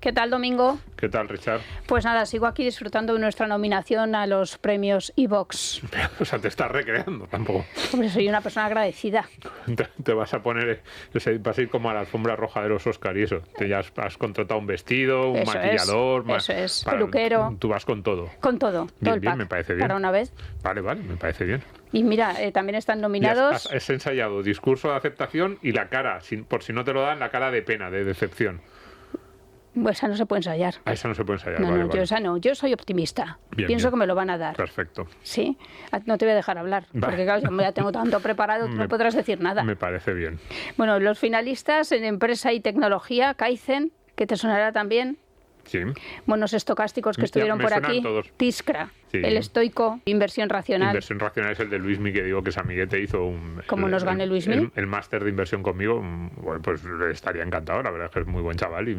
¿Qué tal, Domingo? ¿Qué tal, Richard? Pues nada, sigo aquí disfrutando de nuestra nominación a los premios iVox. O sea, te estás recreando tampoco. Hombre, soy una persona agradecida. Te vas a poner, vas a ir como a la alfombra roja de los Oscar y eso. Te ya has contratado un vestido, un maquillador, eso es, peluquero. Tú vas con todo. Con todo, Bien, todo el bien, pack, me parece bien. para una vez. Vale, me parece bien. Y mira, también están nominados... Has ensayado discurso de aceptación y la cara, por si no te lo dan, la cara de pena, de decepción. Pues esa no se puede ensayar. Esa no se puede ensayar, No, vale, no, vale. esa no. Yo soy optimista. Bien, Pienso bien. que me lo van a dar. Perfecto. Sí. No te voy a dejar hablar. Vale. Porque claro, yo ya tengo tanto preparado, tú no podrás decir nada. Me parece bien. Bueno, los finalistas en Empresa y Tecnología, Kaizen, que te sonará también. Sí. Buenos estocásticos que Ya estuvieron me por suenan aquí. todos. Tiskra, Sí. el estoico, Inversión Racional. Inversión racional es el de Luismi, que digo que ese amiguete hizo ¿Cómo nos gane Luismi? el máster de inversión conmigo. Bueno, pues estaría encantado, la verdad es que es muy buen chaval y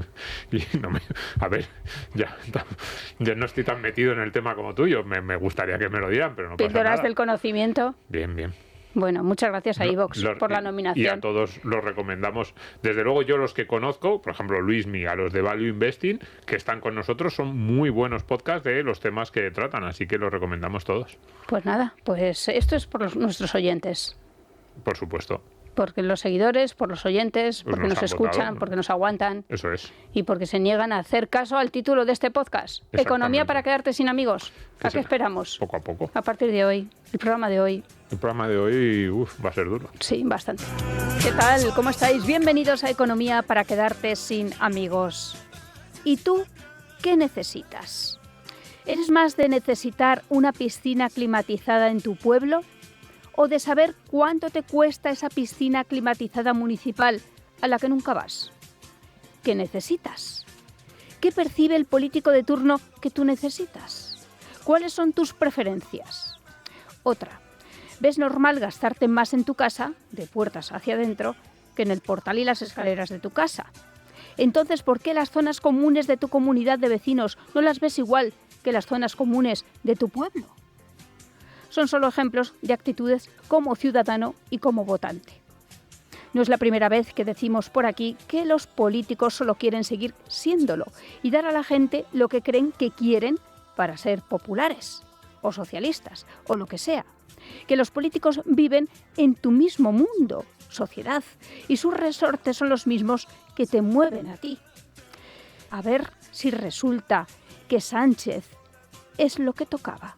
no me, a ver, ya no estoy tan metido en el tema como tú. Me gustaría que me lo dieran, pero no pasa Píldoras nada. del conocimiento. Bien, bien. Bueno, muchas gracias a iVox por la nominación. Y a todos los recomendamos. Desde luego, yo los que conozco, por ejemplo, Luismi, a los de Value Investing, que están con nosotros, son muy buenos podcasts de los temas que tratan, así que los recomendamos todos. Pues nada, pues esto es por nuestros oyentes. Por supuesto. Porque los seguidores, por los oyentes, Pues porque nos han escuchan, votado, ¿no? porque nos aguantan Eso es. y porque se niegan a hacer caso al título de este podcast. Exactamente. Economía para quedarte sin amigos. ¿A Eso qué es. esperamos? Poco a poco. A partir de hoy, el programa de hoy. El programa de hoy va a ser duro. Sí, bastante. ¿Qué tal? ¿Cómo estáis? Bienvenidos a Economía para quedarte sin amigos. ¿Y tú qué necesitas? ¿Eres más de necesitar una piscina climatizada en tu pueblo? ¿O de saber cuánto te cuesta esa piscina climatizada municipal a la que nunca vas? ¿Qué necesitas? ¿Qué percibe el político de turno que tú necesitas? ¿Cuáles son tus preferencias? Otra. ¿Ves normal gastarte más en tu casa, de puertas hacia adentro, que en el portal y las escaleras de tu casa? Entonces, ¿por qué las zonas comunes de tu comunidad de vecinos no las ves igual que las zonas comunes de tu pueblo? Son solo ejemplos de actitudes como ciudadano y como votante. No es la primera vez que decimos por aquí que los políticos solo quieren seguir siéndolo y dar a la gente lo que creen que quieren para ser populares o socialistas o lo que sea. Que los políticos viven en tu mismo mundo, sociedad, y sus resortes son los mismos que te mueven a ti. A ver si resulta que Sánchez es lo que tocaba.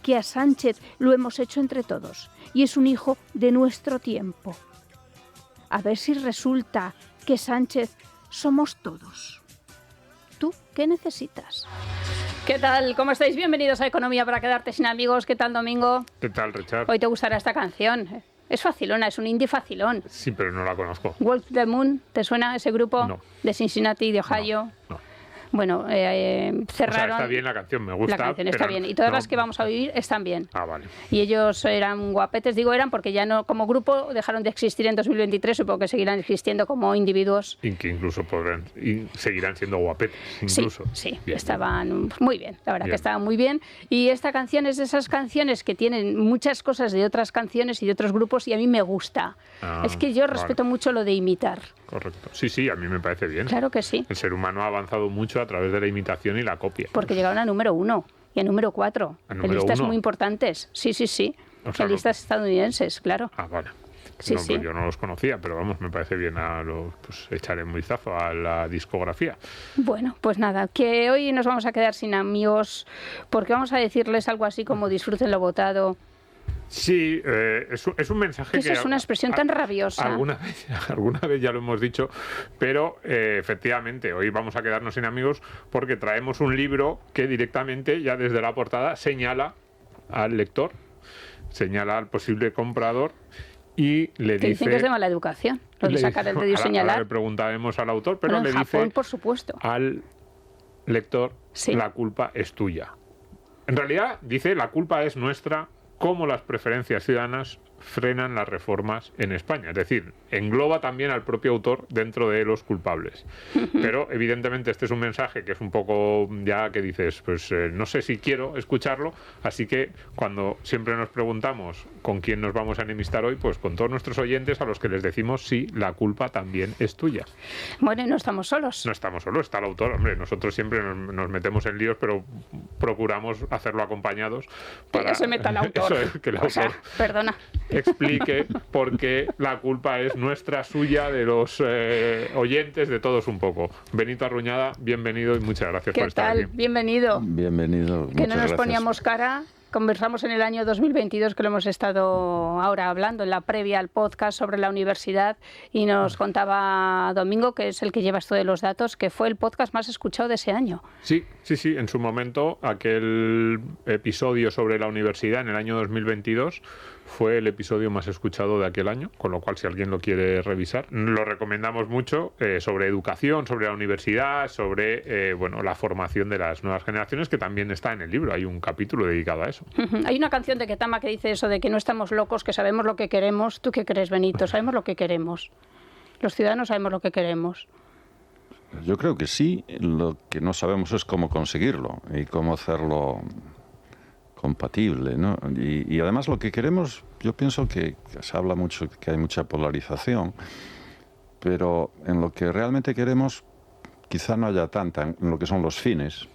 Que a Sánchez lo hemos hecho entre todos y es un hijo de nuestro tiempo. A ver si resulta que Sánchez somos todos. ¿Tú qué necesitas? ¿Qué tal? ¿Cómo estáis? Bienvenidos a Economía para quedarte sin amigos. ¿Qué tal, Domingo? ¿Qué tal, Richard? Hoy te gustará esta canción. Es facilona, es un indie facilón. Sí, pero no la conozco. Wolf the Moon, ¿te suena ese grupo? No. De Cincinnati, de Ohio. No. Bueno, O sea, cerraron... está bien la canción, me gusta. La canción está pero bien. Y todas no. las que vamos a oír están bien. Ah, vale. Y ellos eran guapetes, digo eran porque ya no, como grupo dejaron de existir en 2023, supongo que seguirán existiendo como individuos. Y que incluso seguirán siendo guapetes, incluso. Sí, Bien, estaban muy bien, la verdad Bien. que estaban muy bien. Y esta canción es de esas canciones que tienen muchas cosas de otras canciones y de otros grupos y a mí me gusta. Ah, Es que yo respeto mucho lo de imitar. Correcto. Sí, a mí me parece bien. Claro que sí, El ser humano ha avanzado mucho a través de la imitación y la copia. porque llegaron a número 1 y a número 4. ¿A En número listas 1? muy importantes. Sí. O sea, En listas estadounidenses, claro. Ah, vale. Sí, No, sí. pues yo no los conocía, pero vamos, me parece bien pues echaré un vistazo a la discografía. Bueno, pues nada, que hoy nos vamos a quedar sin amigos porque vamos a decirles algo así como disfruten lo votado. Sí, es un mensaje Esa que... es una expresión tan rabiosa. Alguna vez ya lo hemos dicho, pero efectivamente, hoy vamos a quedarnos sin amigos porque traemos un libro que directamente, ya desde la portada, señala al lector, señala al posible comprador y le Te dice... dicen que es de mala educación, lo de le sacar el dice- dedo y ahora señalar. le preguntaremos al autor, pero Bueno, en le Japón, dice por supuesto. al lector, Sí. la culpa es tuya. En realidad, dice, la culpa es nuestra, como las preferencias ciudadanas frenan las reformas en España. Es decir, engloba también al propio autor dentro de los culpables. Pero evidentemente este es un mensaje que es un poco ya que dices, pues no sé si quiero escucharlo, así que cuando siempre nos preguntamos con quién nos vamos a enemistar hoy, pues con todos nuestros oyentes a los que les decimos sí, la culpa también es tuya. Bueno, y no estamos solos. No estamos solos, está el autor. Hombre, nosotros siempre nos metemos en líos, pero procuramos hacerlo acompañados para que se meta el autor. Eso es, que el autor perdona. explique por qué la culpa es nuestra, suya, de los oyentes, de todos un poco. Benito Arruñada, bienvenido y muchas gracias por estar aquí. ¿Qué tal? Bienvenido. Bienvenido. Que no nos poníamos cara. Conversamos en el año 2022, que lo hemos estado ahora hablando en la previa al podcast sobre la universidad, y nos contaba Domingo, que es el que lleva esto de los datos, que fue el podcast más escuchado de ese año. Sí, en su momento aquel episodio sobre la universidad en el año 2022 fue el episodio más escuchado de aquel año, con lo cual si alguien lo quiere revisar, lo recomendamos mucho, sobre educación, sobre la universidad, sobre la formación de las nuevas generaciones, que también está en el libro, hay un capítulo dedicado a eso. Hay una canción de Ketama que dice eso de que no estamos locos, que sabemos lo que queremos. ¿Tú qué crees, Benito? ¿Sabemos lo que queremos? Los ciudadanos sabemos lo que queremos. Yo creo que sí, lo que no sabemos es cómo conseguirlo y cómo hacerlo compatible, ¿no? Y además lo que queremos, yo pienso que se habla mucho, que hay mucha polarización, pero en lo que realmente queremos quizá no haya tanta, en lo que son los fines.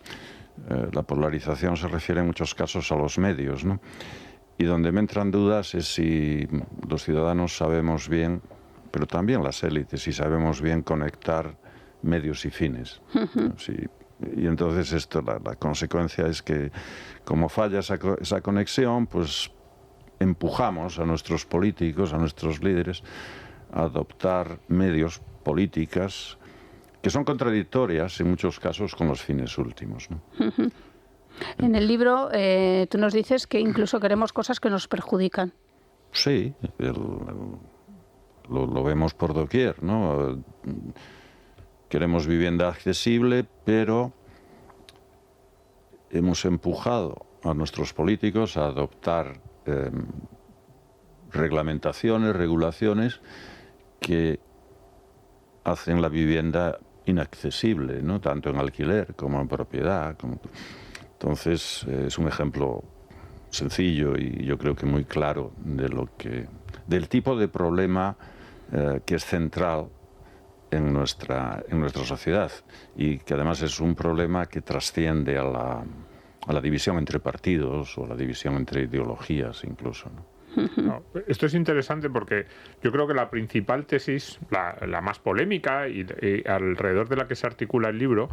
La polarización se refiere en muchos casos a los medios, ¿no? Y donde me entran dudas es si los ciudadanos sabemos bien, pero también las élites, si sabemos bien conectar medios y fines. Y entonces la consecuencia es que, como falla esa conexión, pues empujamos a nuestros políticos, a nuestros líderes, a adoptar medios, políticas, que son contradictorias en muchos casos con los fines últimos, ¿no? En el libro tú nos dices que incluso queremos cosas que nos perjudican. Sí, lo vemos por doquier, ¿no? Queremos vivienda accesible, pero hemos empujado a nuestros políticos a adoptar reglamentaciones, regulaciones que hacen la vivienda inaccesible, ¿no? Tanto en alquiler como en propiedad. Entonces, es un ejemplo sencillo y yo creo que muy claro del tipo de problema que es central en nuestra sociedad, y que además es un problema que trasciende a la división entre partidos o la división entre ideologías incluso, ¿no? No, esto es interesante porque yo creo que la principal tesis, la más polémica y alrededor de la que se articula el libro,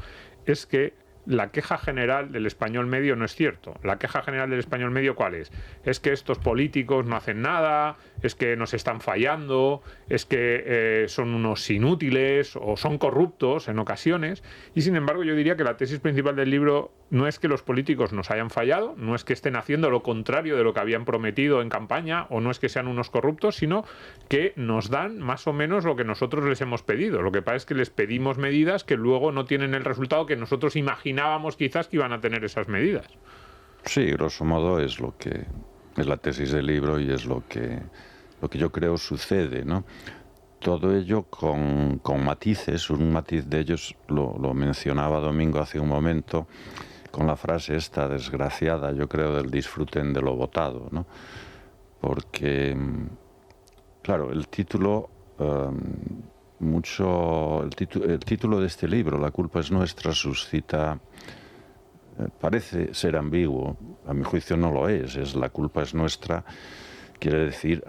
es que la queja general del español medio no es cierto. La queja general del español medio, ¿cuál es? Es que estos políticos no hacen nada, es que nos están fallando, es que son unos inútiles o son corruptos en ocasiones. Y sin embargo yo diría que la tesis principal del libro no es que los políticos nos hayan fallado, no es que estén haciendo lo contrario de lo que habían prometido en campaña, o no es que sean unos corruptos, sino que nos dan más o menos lo que nosotros les hemos pedido. Lo que pasa es que les pedimos medidas que luego no tienen el resultado que nosotros imaginábamos quizás que iban a tener esas medidas. Sí, grosso modo es lo que es la tesis del libro y es lo que yo creo sucede, ¿no? Todo ello con matices. Un matiz de ellos lo mencionaba Domingo hace un momento, con la frase esta desgraciada, yo creo, del disfruten de lo votado, ¿no? Porque, claro, el título el título de este libro, La culpa es nuestra, suscita, parece ser ambiguo, a mi juicio no lo es La culpa es nuestra, quiere decir,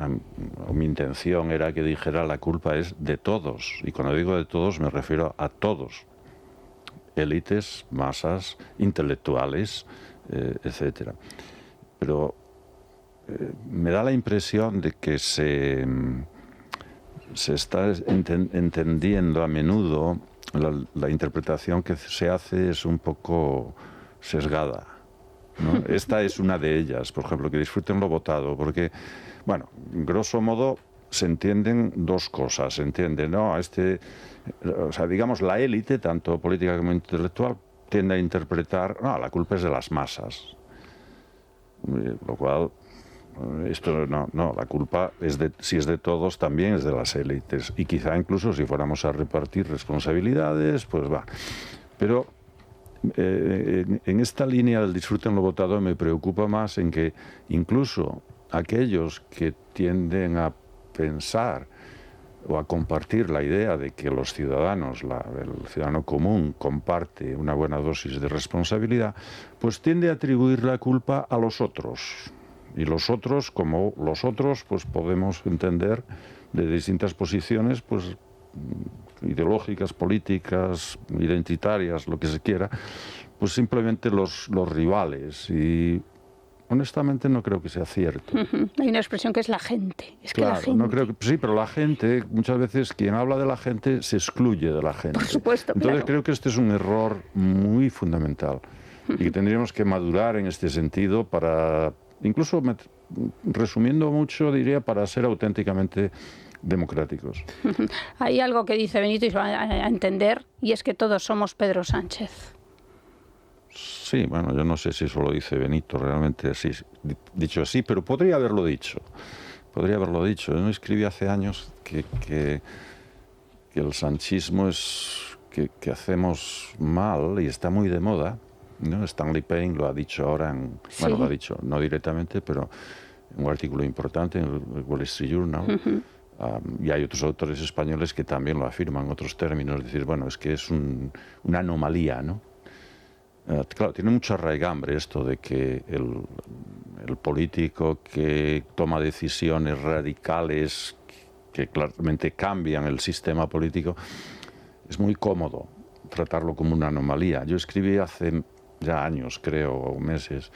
mi intención era que dijera la culpa es de todos, y cuando digo de todos me refiero a todos, élites, masas, intelectuales, etcétera. Pero me da la impresión de que se está entendiendo a menudo la interpretación que se hace es un poco sesgada, ¿no? Esta es una de ellas, por ejemplo, que disfruten lo votado, porque, bueno, grosso modo se entienden dos cosas, se entiende, ¿no? O sea, digamos, la élite, tanto política como intelectual, tiende a interpretar, no, la culpa es de las masas, lo cual, esto no, la culpa si es de todos, también es de las élites. Y quizá incluso si fuéramos a repartir responsabilidades, pues va. Pero en esta línea del disfruten lo votado me preocupa más en que incluso aquellos que tienden a pensar o a compartir la idea de que los ciudadanos, el ciudadano común, comparte una buena dosis de responsabilidad, pues tiende a atribuir la culpa a los otros. Y los otros, como los otros, pues podemos entender de distintas posiciones, pues ideológicas, políticas, identitarias, lo que se quiera, pues simplemente los rivales. Y honestamente no creo que sea cierto. Hay una expresión que es la gente. Es claro, que la gente... no creo que, sí, pero la gente, muchas veces quien habla de la gente se excluye de la gente. Por supuesto, Entonces claro. creo que este es un error muy fundamental y que tendríamos que madurar en este sentido para, incluso resumiendo mucho, diría, para ser auténticamente democráticos. Hay algo que dice Benito y se va a entender, y es que todos somos Pedro Sánchez. Sí, bueno, yo no sé si eso lo dice Benito realmente así, dicho así, pero podría haberlo dicho. Podría haberlo dicho. Yo escribí hace años que el sanchismo es que hacemos mal y está muy de moda, ¿no? Stanley Payne lo ha dicho ahora, Sí. Bueno, lo ha dicho, no directamente, pero en un artículo importante en el Wall Street Journal. Y hay otros autores españoles que también lo afirman en otros términos, es decir, bueno, es que es una anomalía, ¿no? Claro, tiene mucha raigambre esto de que el político que toma decisiones radicales que claramente cambian el sistema político, es muy cómodo tratarlo como una anomalía. Yo escribí hace ya años, creo, o meses,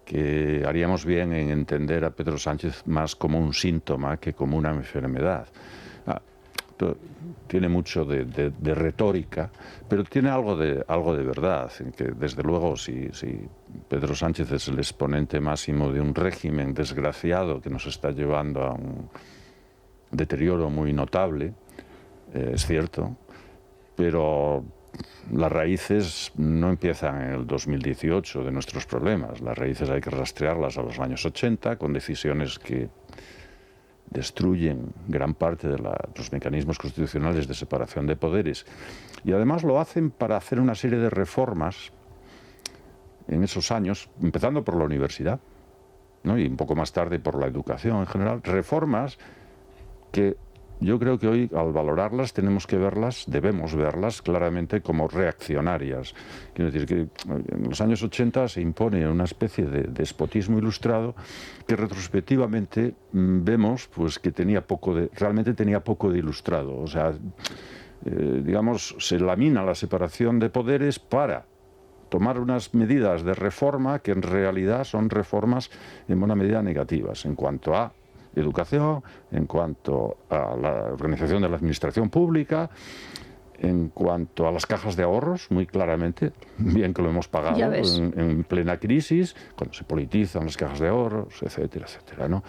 que haríamos bien en entender a Pedro Sánchez más como un síntoma que como una enfermedad. Tiene mucho de retórica, pero tiene algo de verdad, en que desde luego si Pedro Sánchez es el exponente máximo de un régimen desgraciado que nos está llevando a un deterioro muy notable, es cierto, pero las raíces no empiezan en el 2018 de nuestros problemas, las raíces hay que rastrearlas a los años 80 con decisiones que destruyen gran parte de los mecanismos constitucionales de separación de poderes y además lo hacen para hacer una serie de reformas en esos años, empezando por la universidad, ¿no? Y un poco más tarde por la educación en general, reformas que yo creo que hoy, al valorarlas, debemos verlas claramente como reaccionarias. Quiero decir que en los años 80 se impone una especie de despotismo ilustrado que retrospectivamente vemos pues, que realmente tenía poco de ilustrado. O sea, digamos, se lamina la separación de poderes para tomar unas medidas de reforma que en realidad son reformas en buena medida negativas en cuanto a educación, en cuanto a la organización de la administración pública, en cuanto a las cajas de ahorros, muy claramente, bien que lo hemos pagado en plena crisis, cuando se politizan las cajas de ahorros, etcétera, etcétera, ¿no?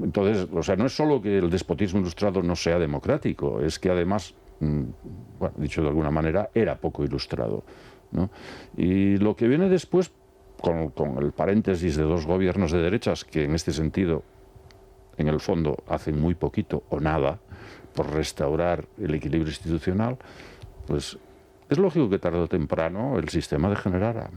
Entonces, o sea, no es solo que el despotismo ilustrado no sea democrático, es que además, bueno, dicho de alguna manera, era poco ilustrado, ¿no? Y lo que viene después, con el paréntesis de dos gobiernos de derechas que en este sentido en el fondo hacen muy poquito o nada por restaurar el equilibrio institucional, pues es lógico que tarde o temprano el sistema degenerará.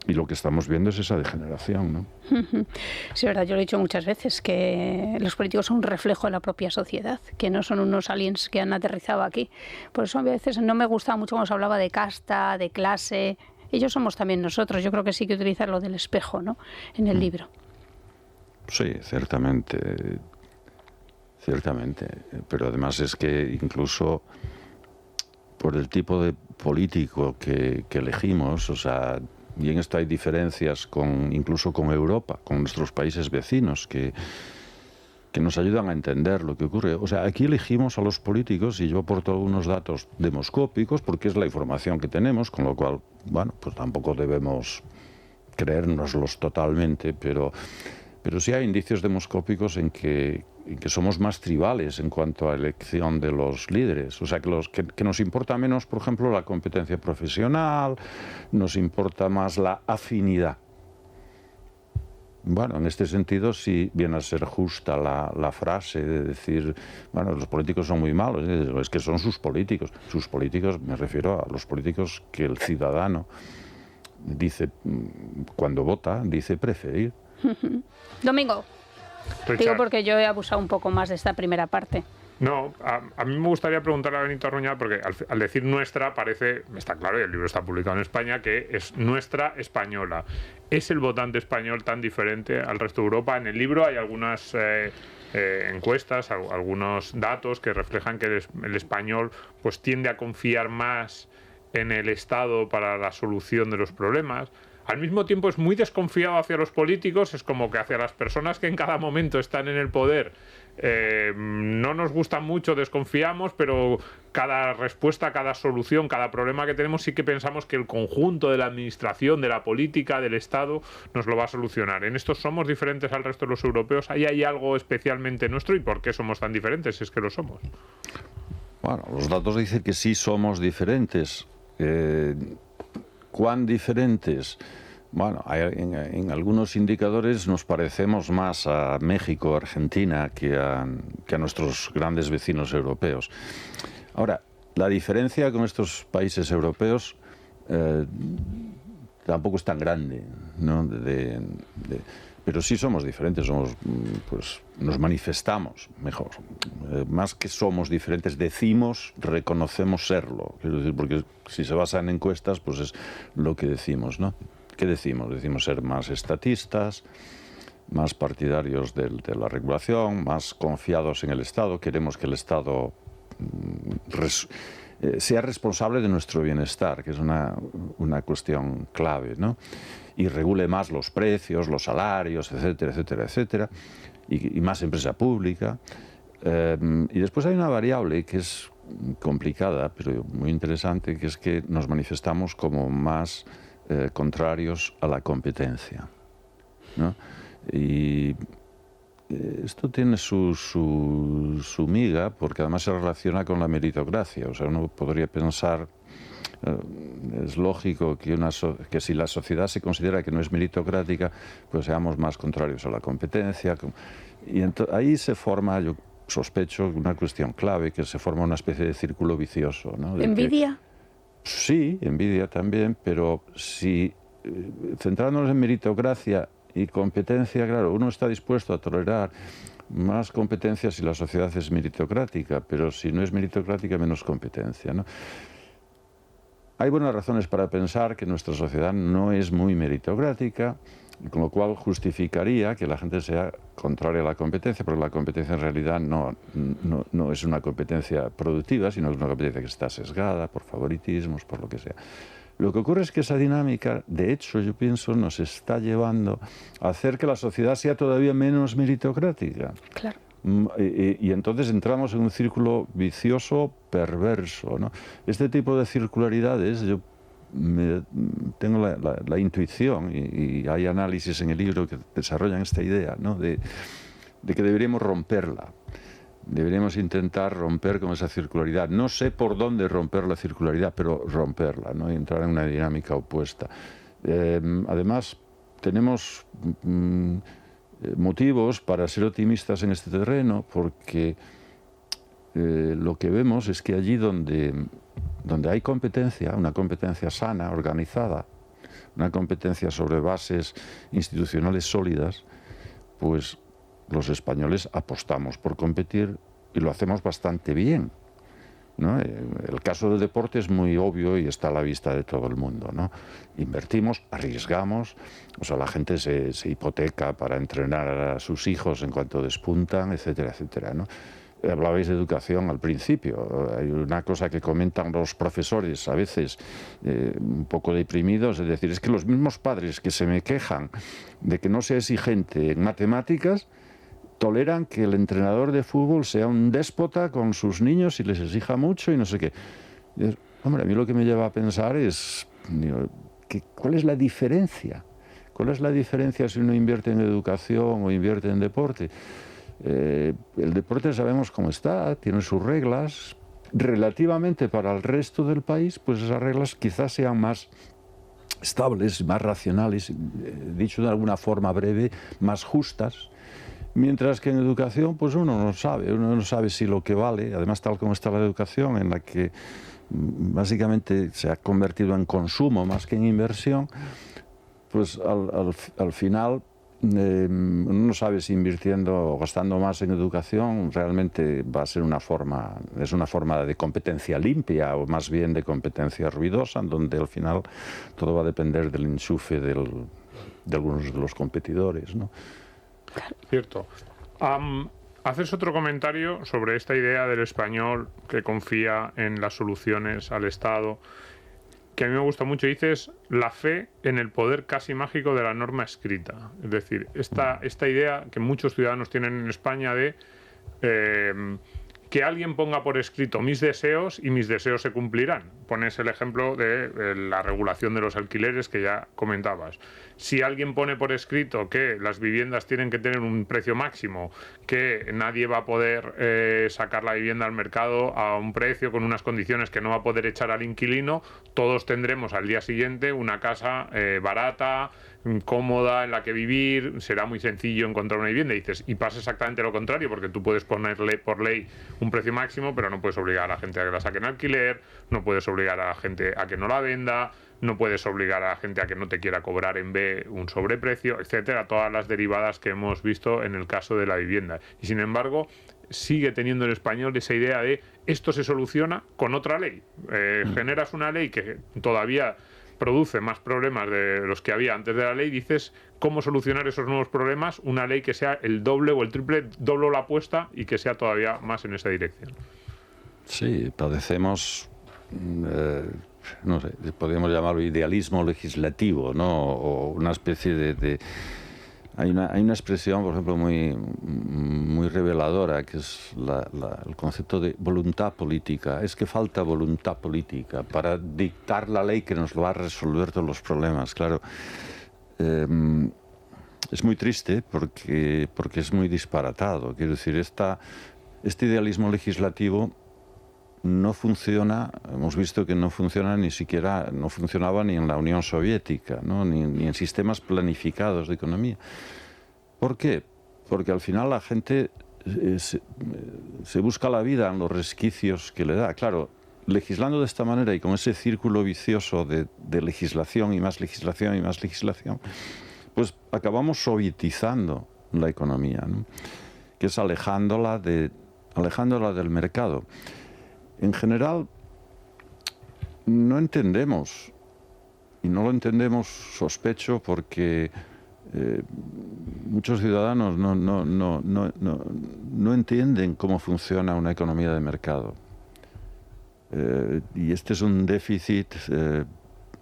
Y lo que estamos viendo es esa degeneración, ¿no? Sí, es verdad, yo lo he dicho muchas veces, que los políticos son un reflejo de la propia sociedad, que no son unos aliens que han aterrizado aquí. Por eso a veces no me gustaba mucho cuando se hablaba de casta, de clase. Ellos somos también nosotros. Yo creo que sí que utilizar lo del espejo, ¿no?, en el libro. Sí, ciertamente, pero además es que incluso por el tipo de político que elegimos, o sea, y en esto hay diferencias incluso con Europa, con nuestros países vecinos, que nos ayudan a entender lo que ocurre. O sea, aquí elegimos a los políticos, y yo aporto algunos datos demoscópicos, porque es la información que tenemos, con lo cual, bueno, pues tampoco debemos creérnoslos totalmente, pero sí hay indicios demoscópicos en que somos más tribales en cuanto a elección de los líderes. O sea, que nos importa menos, por ejemplo, la competencia profesional, nos importa más la afinidad. Bueno, en este sentido sí viene a ser justa la frase de decir, bueno, los políticos son muy malos, es que son sus políticos. Sus políticos, me refiero a los políticos que el ciudadano dice, cuando vota, dice preferir. Domingo, Richard. digo porque yo he abusado un poco más de esta primera parte. No, a mí me gustaría preguntarle a Benito Arroña, porque al decir nuestra parece, está claro, y el libro está publicado en España, que es nuestra española. ¿Es el votante español tan diferente al resto de Europa? En el libro hay algunas encuestas, algunos datos que reflejan que el español pues tiende a confiar más en el Estado para la solución de los problemas. Al mismo tiempo es muy desconfiado hacia los políticos, es como que hacia las personas que en cada momento están en el poder no nos gustan mucho, desconfiamos, pero cada respuesta, cada solución, cada problema que tenemos sí que pensamos que el conjunto de la administración, de la política, del Estado nos lo va a solucionar. En esto somos diferentes al resto de los europeos. ¿Ahí hay algo especialmente nuestro y por qué somos tan diferentes? Si es que lo somos. Bueno, los datos dicen que sí somos diferentes. ¿Cuán diferentes? Bueno, en algunos indicadores nos parecemos más a México, Argentina, que a nuestros grandes vecinos europeos. Ahora, la diferencia con estos países europeos tampoco es tan grande, ¿no? Pero sí somos diferentes, pues nos manifestamos mejor. Más que somos diferentes, decimos, reconocemos serlo. Quiero decir, porque si se basa en encuestas, pues es lo que decimos, ¿no? ¿Qué decimos? Decimos ser más estatistas, más partidarios de la regulación, más confiados en el Estado. Queremos que el Estado sea responsable de nuestro bienestar, que es una cuestión clave, ¿no? Y regule más los precios, los salarios, etcétera, etcétera, etcétera, y más empresa pública. Y después hay una variable que es complicada, pero muy interesante, que es que nos manifestamos como más contrarios a la competencia, ¿no? Y esto tiene su miga, porque además se relaciona con la meritocracia. O sea, uno podría pensar, es lógico que si la sociedad se considera que no es meritocrática, pues seamos más contrarios a la competencia. Y ahí se forma, yo sospecho, una cuestión clave, que se forma una especie de círculo vicioso, ¿no? ¿Envidia? Sí, envidia también, pero si centrándonos en meritocracia y competencia, claro, uno está dispuesto a tolerar más competencia si la sociedad es meritocrática, pero si no es meritocrática, menos competencia, ¿no? Hay buenas razones para pensar que nuestra sociedad no es muy meritocrática, con lo cual justificaría que la gente sea contraria a la competencia, porque la competencia en realidad no es una competencia productiva, sino es una competencia que está sesgada por favoritismos, por lo que sea. Lo que ocurre es que esa dinámica, de hecho, yo pienso, nos está llevando a hacer que la sociedad sea todavía menos meritocrática. Claro. Y entonces entramos en un círculo vicioso perverso, ¿no? Este tipo de circularidades, yo tengo la intuición, y hay análisis en el libro que desarrollan esta idea, ¿no? de que deberíamos romperla. Deberíamos intentar romper con esa circularidad. No sé por dónde romper la circularidad, pero romperla, ¿no? Y entrar en una dinámica opuesta. Además, tenemos motivos para ser optimistas en este terreno, porque lo que vemos es que allí donde hay competencia, una competencia sana, organizada, una competencia sobre bases institucionales sólidas, pues los españoles apostamos por competir y lo hacemos bastante bien, ¿no? El caso del deporte es muy obvio y está a la vista de todo el mundo, ¿no? Invertimos, arriesgamos, o sea, la gente se hipoteca para entrenar a sus hijos en cuanto despuntan, etcétera, etcétera, ¿no? Hablabais de educación al principio. Hay una cosa que comentan los profesores a veces un poco deprimidos, es decir, es que los mismos padres que se me quejan de que no sea exigente en matemáticas toleran que el entrenador de fútbol sea un déspota con sus niños y les exija mucho y no sé qué. Hombre, a mí lo que me lleva a pensar es, ¿cuál es la diferencia? ¿Cuál es la diferencia si uno invierte en educación o invierte en deporte? El deporte sabemos cómo está, tiene sus reglas. Relativamente para el resto del país, pues esas reglas quizás sean más estables, más racionales, dicho de alguna forma breve, más justas. Mientras que en educación, pues uno no sabe si lo que vale, además tal como está la educación, en la que básicamente se ha convertido en consumo más que en inversión, pues al final uno no sabe si invirtiendo o gastando más en educación realmente va a ser es una forma de competencia limpia o más bien de competencia ruidosa, en donde al final todo va a depender del enchufe de algunos de los competidores, ¿no? Cierto. Haces otro comentario sobre esta idea del español que confía en las soluciones al Estado, que a mí me gusta mucho. Dices la fe en el poder casi mágico de la norma escrita. Es decir, esta idea que muchos ciudadanos tienen en España de que alguien ponga por escrito mis deseos y mis deseos se cumplirán. Pones el ejemplo de la regulación de los alquileres que ya comentabas. Si alguien pone por escrito que las viviendas tienen que tener un precio máximo, que nadie va a poder sacar la vivienda al mercado a un precio con unas condiciones que no va a poder echar al inquilino, todos tendremos al día siguiente una casa barata, cómoda en la que vivir, será muy sencillo encontrar una vivienda. Y dices, y pasa exactamente lo contrario, porque tú puedes ponerle por ley un precio máximo, pero no puedes obligar a la gente a que la saque en alquiler, no puedes obligar a la gente a que no la venda, no puedes obligar a la gente a que no te quiera cobrar en B un sobreprecio, etcétera, todas las derivadas que hemos visto en el caso de la vivienda. Y sin embargo, sigue teniendo el español esa idea de esto se soluciona con otra ley. Generas una ley que todavía produce más problemas de los que había antes de la ley, dices cómo solucionar esos nuevos problemas, una ley que sea el doble o el triple, doble la apuesta y que sea todavía más en esa dirección. Sí, padecemos, no sé, podríamos llamarlo idealismo legislativo, ¿no? O una especie de hay una expresión, por ejemplo, muy reveladora, que es el concepto de voluntad política. Es que falta voluntad política para dictar la ley que nos va a resolver todos los problemas. Claro, es muy triste porque es muy disparatado. Quiero decir, este idealismo legislativo no funciona, hemos visto que no funciona no funcionaba ni en la Unión Soviética, ¿no? ni en sistemas planificados de economía. ¿Por qué? Porque al final la gente se busca la vida en los resquicios que le da. Claro, legislando de esta manera y con ese círculo vicioso de legislación y más legislación y más legislación, pues acabamos sovietizando la economía, ¿no? Que es alejándola del mercado. En general, no entendemos, y no lo entendemos, sospecho, porque muchos ciudadanos no entienden cómo funciona una economía de mercado. Y este es un déficit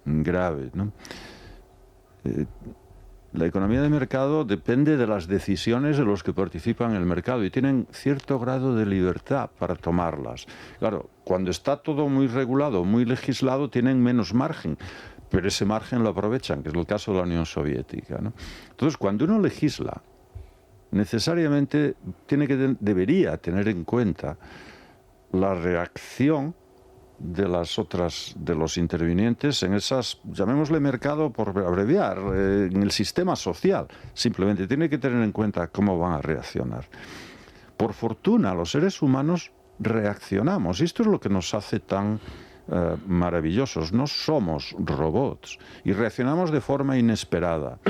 grave, ¿no? La economía de mercado depende de las decisiones de los que participan en el mercado y tienen cierto grado de libertad para tomarlas. Claro, cuando está todo muy regulado, muy legislado, tienen menos margen, pero ese margen lo aprovechan, que es el caso de la Unión Soviética, ¿no? Entonces, cuando uno legisla, necesariamente debería tener en cuenta la reacción de los intervinientes en esas, llamémosle mercado por abreviar, en el sistema social. Simplemente tiene que tener en cuenta cómo van a reaccionar. Por fortuna, los seres humanos reaccionamos, y esto es lo que nos hace tan maravillosos. No somos robots y reaccionamos de forma inesperada.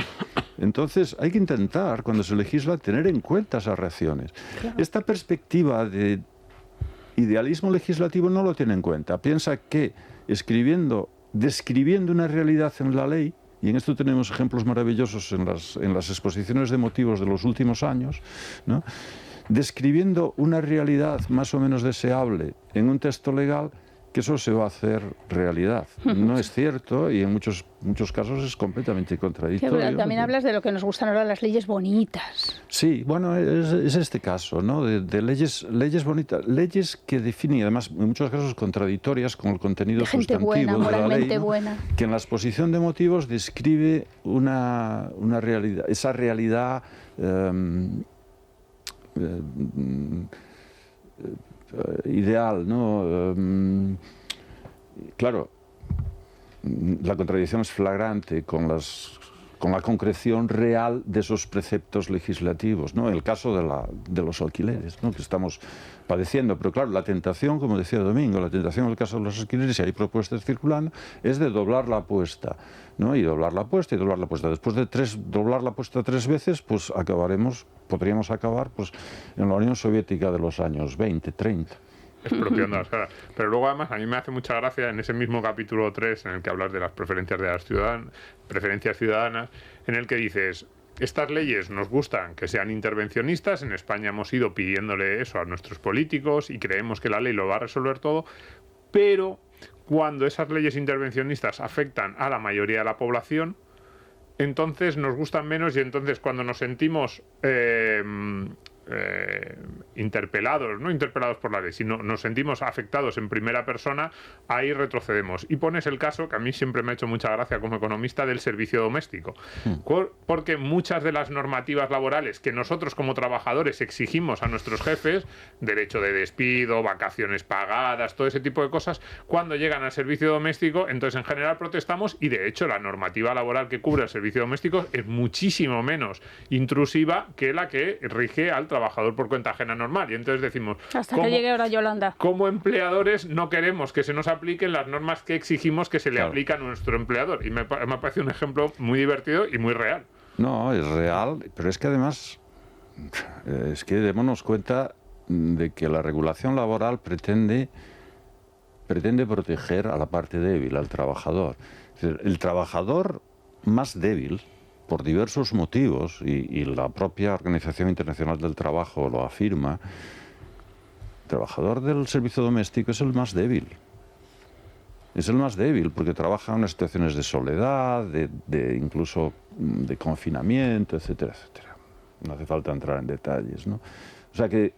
Entonces hay que intentar, cuando se legisla, tener en cuenta esas reacciones. Claro. Esta perspectiva de idealismo legislativo no lo tiene en cuenta. Piensa que describiendo una realidad en la ley, y en esto tenemos ejemplos maravillosos en las exposiciones de motivos de los últimos años, ¿no? Describiendo una realidad más o menos deseable en un texto legal, que eso se va a hacer realidad. No es cierto y en muchos casos es completamente contradictorio. Sí, también hablas de lo que nos gustan ahora, las leyes bonitas. Sí, bueno, es este caso, ¿no? De leyes bonitas, leyes que definen, además en muchos casos contradictorias con el contenido sustantivo buena, de la ley, ¿no? Buena. Que en la exposición de motivos describe una realidad, esa realidad ideal, ¿no? Claro, la contradicción es flagrante con la concreción real de esos preceptos legislativos, ¿no? El caso de los alquileres, ¿no? Que estamos padeciendo. Pero claro, la tentación, como decía Domingo, la tentación en el caso de los alquileres, y hay propuestas circulando, es de doblar la apuesta, ¿no? Y doblar la apuesta y doblar la apuesta. Después de doblar la apuesta 3 veces, pues podríamos acabar pues, en la Unión Soviética de los años 20, 30. Expropiando las casas. Pero luego además a mí me hace mucha gracia en ese mismo capítulo 3 en el que hablas de las preferencias de las preferencias ciudadanas, en el que dices, estas leyes nos gustan que sean intervencionistas, en España hemos ido pidiéndole eso a nuestros políticos y creemos que la ley lo va a resolver todo, pero cuando esas leyes intervencionistas afectan a la mayoría de la población, entonces nos gustan menos, y entonces cuando nos sentimos interpelados, no interpelados por la ley, sino nos sentimos afectados en primera persona, ahí retrocedemos. Y pones el caso, que a mí siempre me ha hecho mucha gracia como economista, del servicio doméstico. Porque muchas de las normativas laborales que nosotros como trabajadores exigimos a nuestros jefes, derecho de despido, vacaciones pagadas, todo ese tipo de cosas, cuando llegan al servicio doméstico, entonces en general protestamos, y de hecho la normativa laboral que cubre el servicio doméstico es muchísimo menos intrusiva que la que rige al trabajador por cuenta ajena normal. Y entonces decimos, hasta que llegue ahora Yolanda, como empleadores no queremos que se nos apliquen las normas que exigimos que se le aplican a nuestro empleador. Y me parece un ejemplo muy divertido y muy real. No, es real, pero es que además es que démonos cuenta de que la regulación laboral pretende proteger a la parte débil, al trabajador. Es decir, el trabajador más débil, por diversos motivos, y la propia Organización Internacional del Trabajo lo afirma, el trabajador del servicio doméstico es el más débil. Es el más débil porque trabaja en unas situaciones de soledad, incluso de confinamiento, etcétera, etcétera. No hace falta entrar en detalles, ¿no? O sea que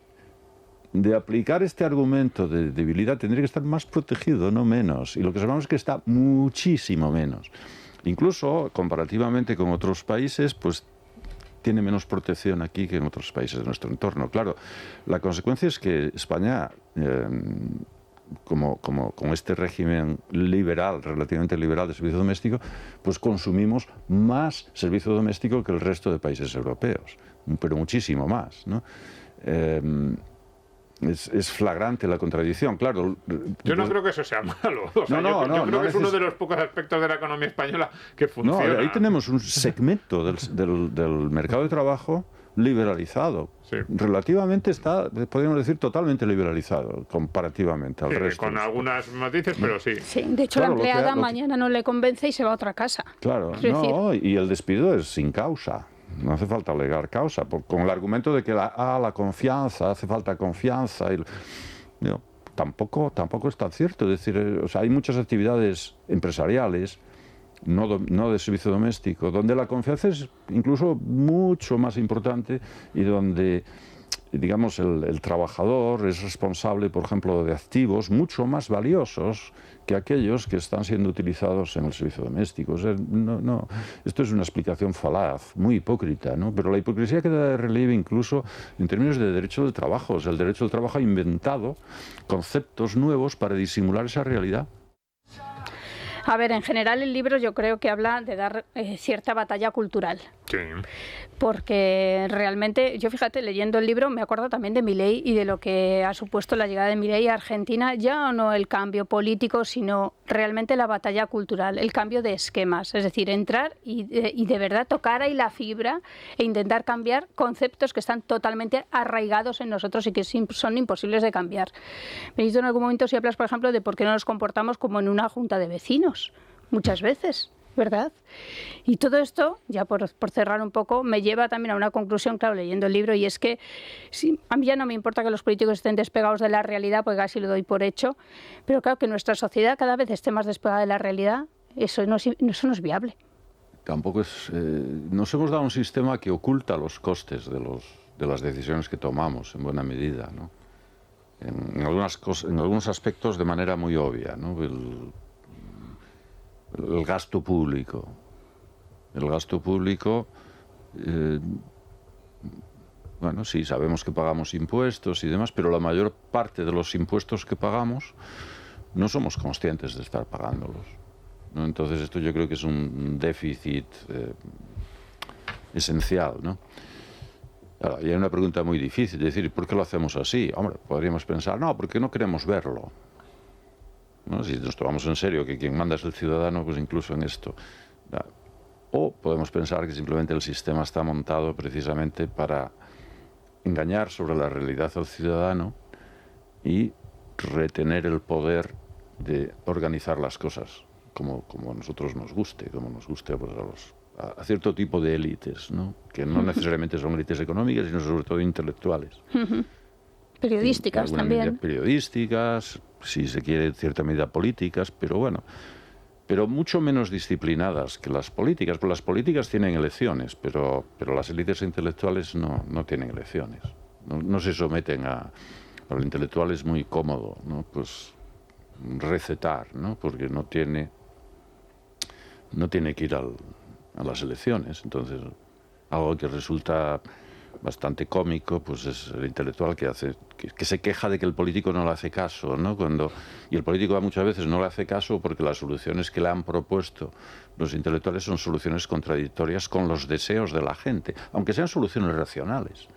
de aplicar este argumento de debilidad tendría que estar más protegido, no menos. Y lo que sabemos es que está muchísimo menos. Incluso, comparativamente con otros países, pues tiene menos protección aquí que en otros países de nuestro entorno. Claro, la consecuencia es que España, con este régimen liberal, relativamente liberal de servicio doméstico, pues consumimos más servicio doméstico que el resto de países europeos, pero muchísimo más, ¿no? Es flagrante la contradicción, claro. Yo no creo que eso sea malo. O sea, yo creo que es uno de los pocos aspectos de la economía española que funciona. No, ahí tenemos un segmento del mercado de trabajo liberalizado. Sí. Relativamente está, podríamos decir, totalmente liberalizado comparativamente al resto. Con algunas matices, pero sí. Sí, de hecho, claro, la empleada mañana no le convence y se va a otra casa. Claro, no, y el despido es sin causa. No hace falta alegar causa, con el argumento de que la confianza, hace falta confianza. Tampoco es tan cierto. Es decir, o sea, hay muchas actividades empresariales, no de servicio doméstico, donde la confianza es incluso mucho más importante y donde, digamos, el trabajador es responsable, por ejemplo, de activos mucho más valiosos que aquellos que están siendo utilizados en el servicio doméstico. O sea, esto es una explicación falaz, muy hipócrita, ¿no? Pero la hipocresía queda de relieve incluso en términos de derecho del trabajo. O sea, el derecho del trabajo ha inventado conceptos nuevos para disimular esa realidad. A ver, en general el libro yo creo que habla de dar cierta batalla cultural. Sí. Porque realmente, yo fíjate, leyendo el libro me acuerdo también de Milei y de lo que ha supuesto la llegada de Milei a Argentina, ya no el cambio político, sino realmente la batalla cultural, el cambio de esquemas, es decir, entrar y de verdad tocar ahí la fibra e intentar cambiar conceptos que están totalmente arraigados en nosotros y que son imposibles de cambiar. Benito, en algún momento si hablas, por ejemplo, de por qué no nos comportamos como en una junta de vecinos, muchas veces, ¿verdad? Y todo esto, ya por cerrar un poco, me lleva también a una conclusión, claro, leyendo el libro, y es que sí, a mí ya no me importa que los políticos estén despegados de la realidad, porque casi lo doy por hecho, pero claro, que nuestra sociedad cada vez esté más despegada de la realidad, eso no es viable. Tampoco es... nos hemos dado un sistema que oculta los costes de las decisiones que tomamos, en buena medida, ¿no? En algunos aspectos de manera muy obvia, ¿no? El gasto público. El gasto público, bueno, sí, sabemos que pagamos impuestos y demás, pero la mayor parte de los impuestos que pagamos no somos conscientes de estar pagándolos. ¿no? Entonces esto yo creo que es un déficit esencial, ¿no? Ahora, y hay una pregunta muy difícil, es decir, ¿por qué lo hacemos así? Hombre, podríamos pensar, no, porque no queremos verlo, ¿no? Si nos tomamos en serio que quien manda es el ciudadano, pues incluso en esto. O podemos pensar que simplemente el sistema está montado precisamente para engañar sobre la realidad al ciudadano y retener el poder de organizar las cosas como a nosotros nos guste, como nos guste pues, a cierto tipo de élites, ¿no? Que no necesariamente son élites económicas, sino sobre todo intelectuales. Periodísticas también. Periodísticas, si se quiere, en cierta medida políticas, pero bueno, pero mucho menos disciplinadas que las políticas. Pues las políticas tienen elecciones, pero las élites intelectuales no tienen elecciones. No se someten a... Para el intelectual es muy cómodo, ¿no? Pues recetar, ¿no? Porque no tiene que ir a las elecciones. Entonces, algo que resulta bastante cómico, pues es el intelectual que se queja de que el político no le hace caso, ¿no? Y el político muchas veces no le hace caso porque las soluciones que le han propuesto los intelectuales son soluciones contradictorias con los deseos de la gente, aunque sean soluciones racionales.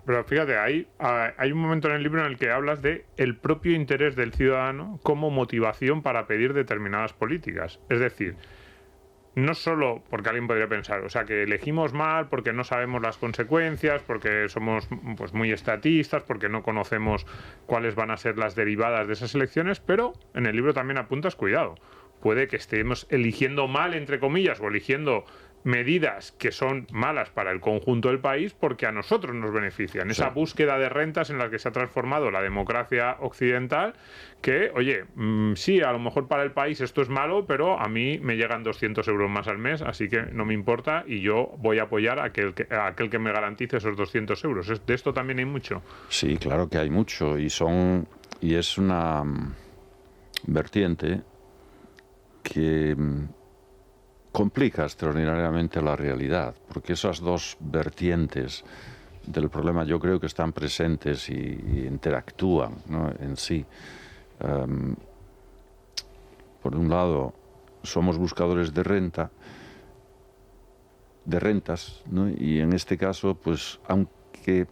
Pero fíjate, hay un momento en el libro en el que hablas de el propio interés del ciudadano como motivación para pedir determinadas políticas. Es decir, no solo porque alguien podría pensar, o sea, que elegimos mal porque no sabemos las consecuencias, porque somos pues muy estatistas, porque no conocemos cuáles van a ser las derivadas de esas elecciones, pero en el libro también apuntas, cuidado, puede que estemos eligiendo mal, entre comillas, o eligiendo medidas que son malas para el conjunto del país porque a nosotros nos benefician. Sí. Esa búsqueda de rentas en la que se ha transformado la democracia occidental, que, oye, sí, a lo mejor para el país esto es malo, pero a mí me llegan 200 euros más al mes, así que no me importa y yo voy a apoyar a aquel que me garantice esos 200 euros. ¿De esto también hay mucho? Sí, claro que hay mucho y es una vertiente que complica extraordinariamente la realidad, porque esas dos vertientes del problema yo creo que están presentes y interactúan, ¿no? En sí. Por un lado, somos buscadores de rentas, ¿no? Y en este caso, pues, aunque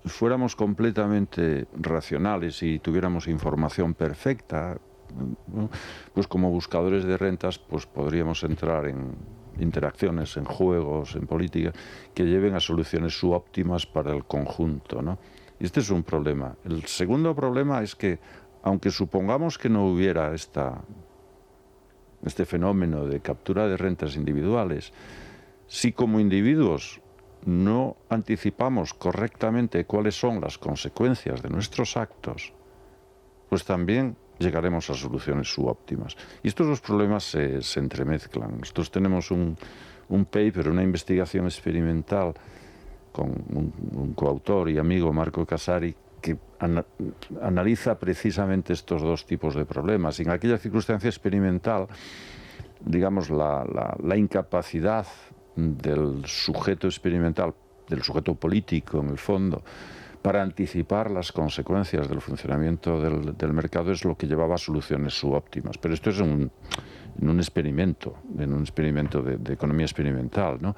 fuéramos completamente racionales y tuviéramos información perfecta, ¿no? Pues como buscadores de rentas pues podríamos entrar en interacciones, en juegos, en política que lleven a soluciones subóptimas para el conjunto, ¿no? Y este es un problema. El segundo problema es que aunque supongamos que no hubiera este fenómeno de captura de rentas individuales, si como individuos no anticipamos correctamente cuáles son las consecuencias de nuestros actos, pues también llegaremos a soluciones subóptimas. Y estos dos problemas se entremezclan. Nosotros tenemos un paper, una investigación experimental con un coautor y amigo, Marco Casari, que analiza precisamente estos dos tipos de problemas. Y en aquella circunstancia experimental, digamos, la incapacidad del sujeto experimental, del sujeto político en el fondo, para anticipar las consecuencias del funcionamiento del mercado es lo que llevaba a soluciones subóptimas. Pero esto es en un experimento de economía experimental, ¿no?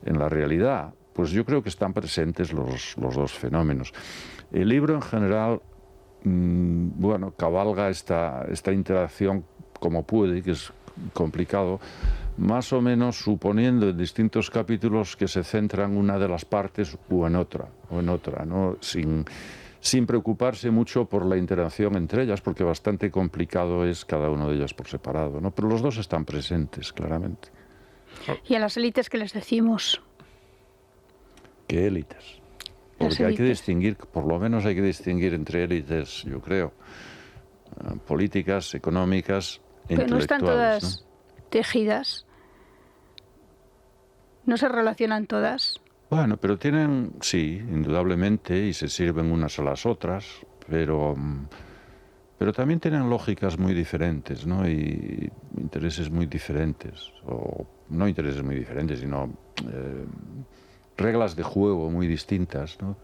En la realidad, pues yo creo que están presentes los dos fenómenos. El libro en general, bueno, cabalga esta interacción como puede, que es complicado, más o menos suponiendo en distintos capítulos que se centran una de las partes o en otra, ¿no? Sin preocuparse mucho por la interacción entre ellas, porque bastante complicado es cada uno de ellas por separado, ¿no? Pero los dos están presentes, claramente. ¿Y a las élites qué les decimos? ¿Qué élites? Porque hay que distinguir, por lo menos hay que distinguir entre élites, yo creo, políticas, económicas, pero intelectuales. No están todas, ¿no?, tejidas. ¿No se relacionan todas? Bueno, pero tienen, sí, indudablemente, y se sirven unas a las otras, pero también tienen lógicas muy diferentes, ¿no? Y intereses muy diferentes, o no intereses muy diferentes, sino reglas de juego muy distintas, ¿no?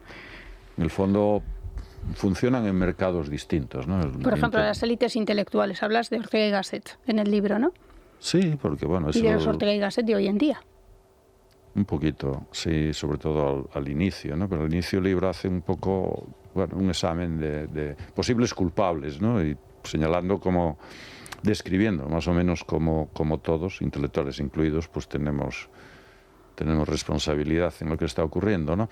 En el fondo, funcionan en mercados distintos, ¿no? Por ejemplo, las élites intelectuales. Hablas de Ortega y Gasset en el libro, ¿no? Sí, porque bueno... Y de los Ortega y Gasset de hoy en día. Un poquito, sí, sobre todo al inicio, ¿no? Pero al inicio el libro hace un poco, bueno, un examen de posibles culpables, ¿no? Y señalando como, describiendo más o menos como todos, intelectuales incluidos, pues tenemos responsabilidad en lo que está ocurriendo, ¿no?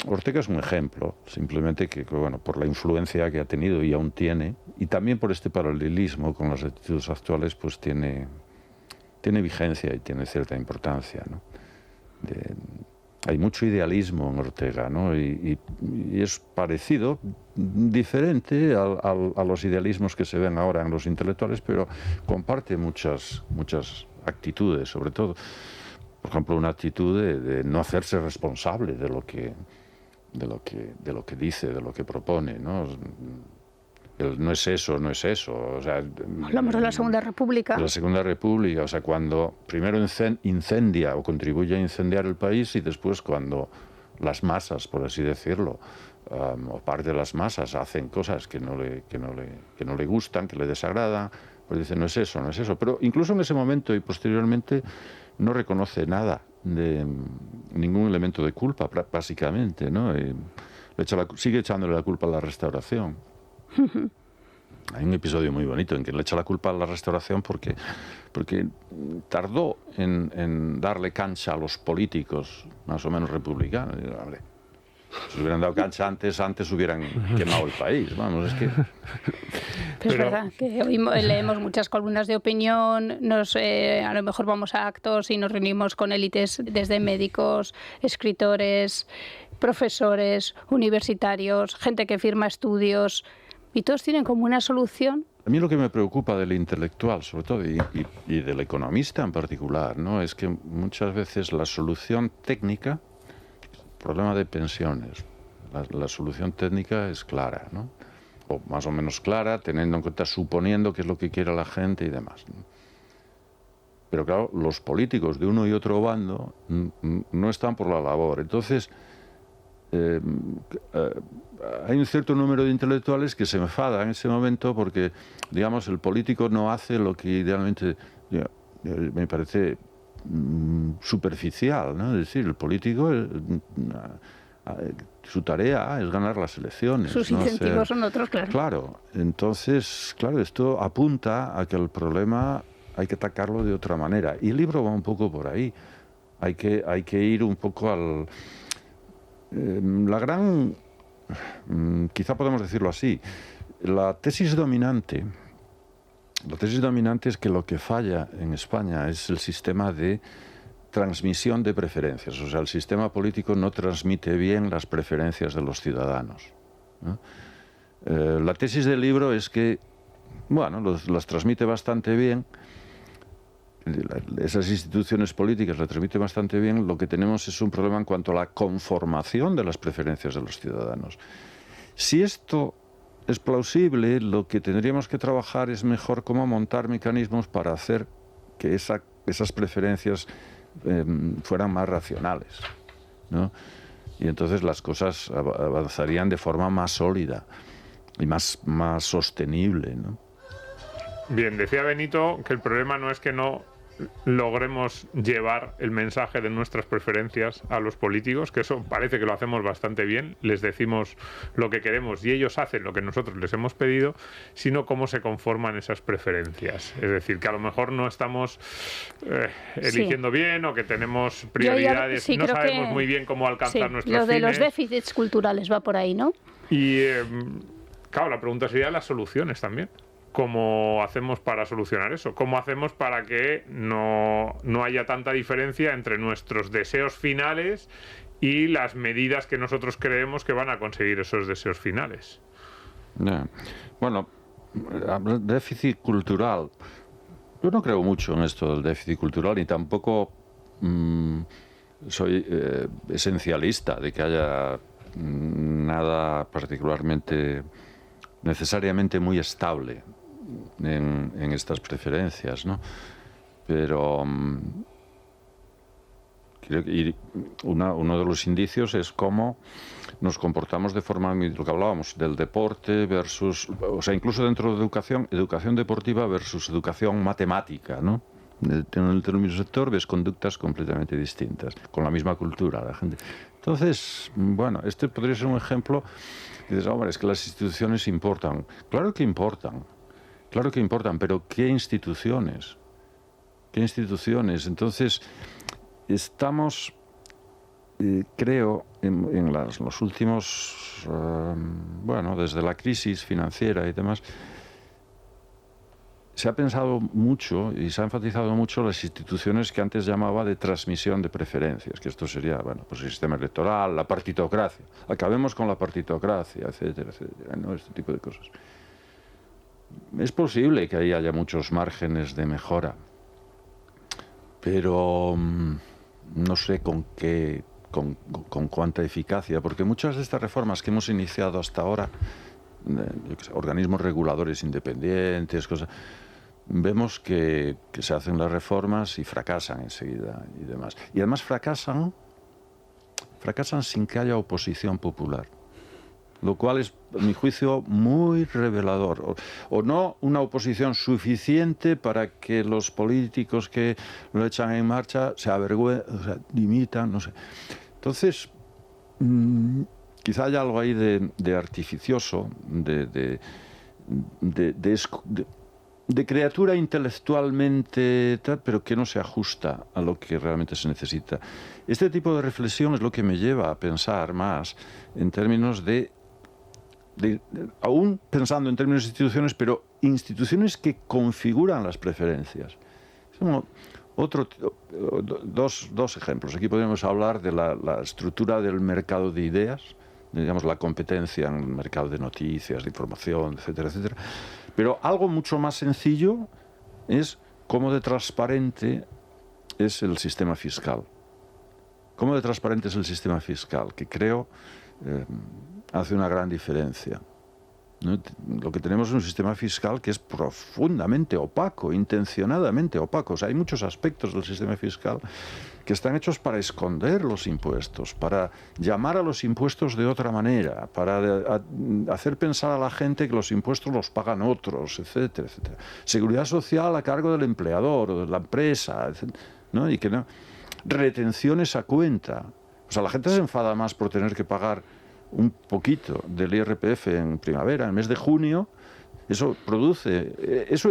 Ortega es un ejemplo, simplemente que, bueno, por la influencia que ha tenido y aún tiene, y también por este paralelismo con las actitudes actuales, pues tiene vigencia y tiene cierta importancia, ¿no? Hay mucho idealismo en Ortega, ¿no? Y es parecido, diferente a los idealismos que se ven ahora en los intelectuales, pero comparte muchas actitudes, sobre todo, por ejemplo, una actitud de no hacerse responsable de lo que dice, de lo que propone, ¿no? No es eso. O sea, hablamos de la Segunda República. De la Segunda República, o sea, cuando primero incendia o contribuye a incendiar el país y después cuando las masas, por así decirlo, o parte de las masas hacen cosas que no le gustan, que le desagradan, pues dice, no es eso. Pero incluso en ese momento y posteriormente no reconoce nada de ningún elemento de culpa, básicamente, ¿no? Sigue echándole la culpa a la Restauración. Hay un episodio muy bonito en que le echa la culpa a la Restauración porque tardó en darle cancha a los políticos más o menos republicanos. Hombre, si hubieran dado cancha antes hubieran quemado el país. Vamos, es que... Pero es verdad que hoy leemos muchas columnas de opinión, a lo mejor vamos a actos y nos reunimos con élites desde médicos, escritores, profesores, universitarios, gente que firma estudios, y todos tienen como una solución. A mí lo que me preocupa del intelectual, sobre todo, y del economista en particular, ¿no? Es que muchas veces la solución técnica, problema de pensiones, la solución técnica es clara, ¿no? O más o menos clara, teniendo en cuenta, suponiendo qué es lo que quiere la gente y demás, ¿no? Pero claro, los políticos de uno y otro bando no están por la labor. Entonces, hay un cierto número de intelectuales que se enfada en ese momento porque, digamos, el político no hace lo que idealmente me parece superficial, ¿no? Es decir, el político, su tarea es ganar las elecciones. Sus incentivos son otros, claro. Claro, entonces, claro, esto apunta a que el problema hay que atacarlo de otra manera. Y el libro va un poco por ahí. Hay que ir un poco al... quizá podemos decirlo así, la tesis dominante es que lo que falla en España es el sistema de transmisión de preferencias. O sea, el sistema político no transmite bien las preferencias de los ciudadanos, ¿no? La tesis del libro es que, bueno, las transmite bastante bien. Esas instituciones políticas la transmiten bastante bien. Lo que tenemos es un problema en cuanto a la conformación de las preferencias de los ciudadanos. Si esto es plausible, lo que tendríamos que trabajar es mejor cómo montar mecanismos para hacer que esas preferencias fueran más racionales, ¿no? Y entonces las cosas avanzarían de forma más sólida y más sostenible, ¿no? Bien, decía Benito que el problema no es que no logremos llevar el mensaje de nuestras preferencias a los políticos, que eso parece que lo hacemos bastante bien, les decimos lo que queremos y ellos hacen lo que nosotros les hemos pedido, sino cómo se conforman esas preferencias. Es decir, que a lo mejor no estamos eligiendo bien, o que tenemos prioridades, no sabemos muy bien cómo alcanzar nuestros fines. Lo de los déficits culturales va por ahí, ¿no? Y claro, la pregunta sería las soluciones también. ¿Cómo hacemos para solucionar eso? ¿Cómo hacemos para que no haya tanta diferencia entre nuestros deseos finales y las medidas que nosotros creemos que van a conseguir esos deseos finales? Bueno, déficit cultural. Yo no creo mucho en esto del déficit cultural, ni tampoco soy esencialista de que haya nada particularmente, necesariamente muy estable en estas preferencias, ¿no? Pero Y uno de los indicios es cómo nos comportamos de forma, lo que hablábamos, del deporte versus, o sea, incluso dentro de educación deportiva versus educación matemática, ¿no? En el mismo sector ves conductas completamente distintas, con la misma cultura, la gente. Entonces, bueno, este podría ser un ejemplo. Y dices, hombre, es que las instituciones importan. Claro que importan, pero ¿qué instituciones? ¿Qué instituciones? Entonces, estamos, creo, en los últimos, bueno, desde la crisis financiera y demás, se ha pensado mucho y se ha enfatizado mucho las instituciones que antes llamaba de transmisión de preferencias, que esto sería, bueno, pues el sistema electoral, la partitocracia. Acabemos con la partitocracia, etcétera, etcétera, ¿no? Este tipo de cosas. Es posible que ahí haya muchos márgenes de mejora, pero no sé con cuánta eficacia, porque muchas de estas reformas que hemos iniciado hasta ahora, organismos reguladores independientes, cosas, vemos que se hacen las reformas y fracasan enseguida y demás. Y además fracasan sin que haya oposición popular, lo cual es, a mi juicio, muy revelador. O no una oposición suficiente para que los políticos que lo echan en marcha se avergüenzan, o sea, dimitan, no sé. Entonces, quizá haya algo ahí de artificioso, de criatura intelectualmente tal, pero que no se ajusta a lo que realmente se necesita. Este tipo de reflexión es lo que me lleva a pensar más en términos aún pensando en términos de instituciones, pero instituciones que configuran las preferencias. Dos ejemplos. Aquí podríamos hablar de la estructura del mercado de ideas, digamos la competencia en el mercado de noticias, de información, etcétera, etcétera. Pero algo mucho más sencillo es cómo de transparente es el sistema fiscal. Cómo de transparente es el sistema fiscal, que creo hace una gran diferencia, ¿no? Lo que tenemos es un sistema fiscal que es profundamente opaco, intencionadamente opaco. O sea, hay muchos aspectos del sistema fiscal que están hechos para esconder los impuestos, para llamar a los impuestos de otra manera, para hacer pensar a la gente que los impuestos los pagan otros, etcétera, etcétera. Seguridad social a cargo del empleador o de la empresa, etcétera, ¿no? Y que no. Retenciones a cuenta. O sea, la gente se enfada más por tener que pagar un poquito del IRPF en primavera, en el mes de junio. Eso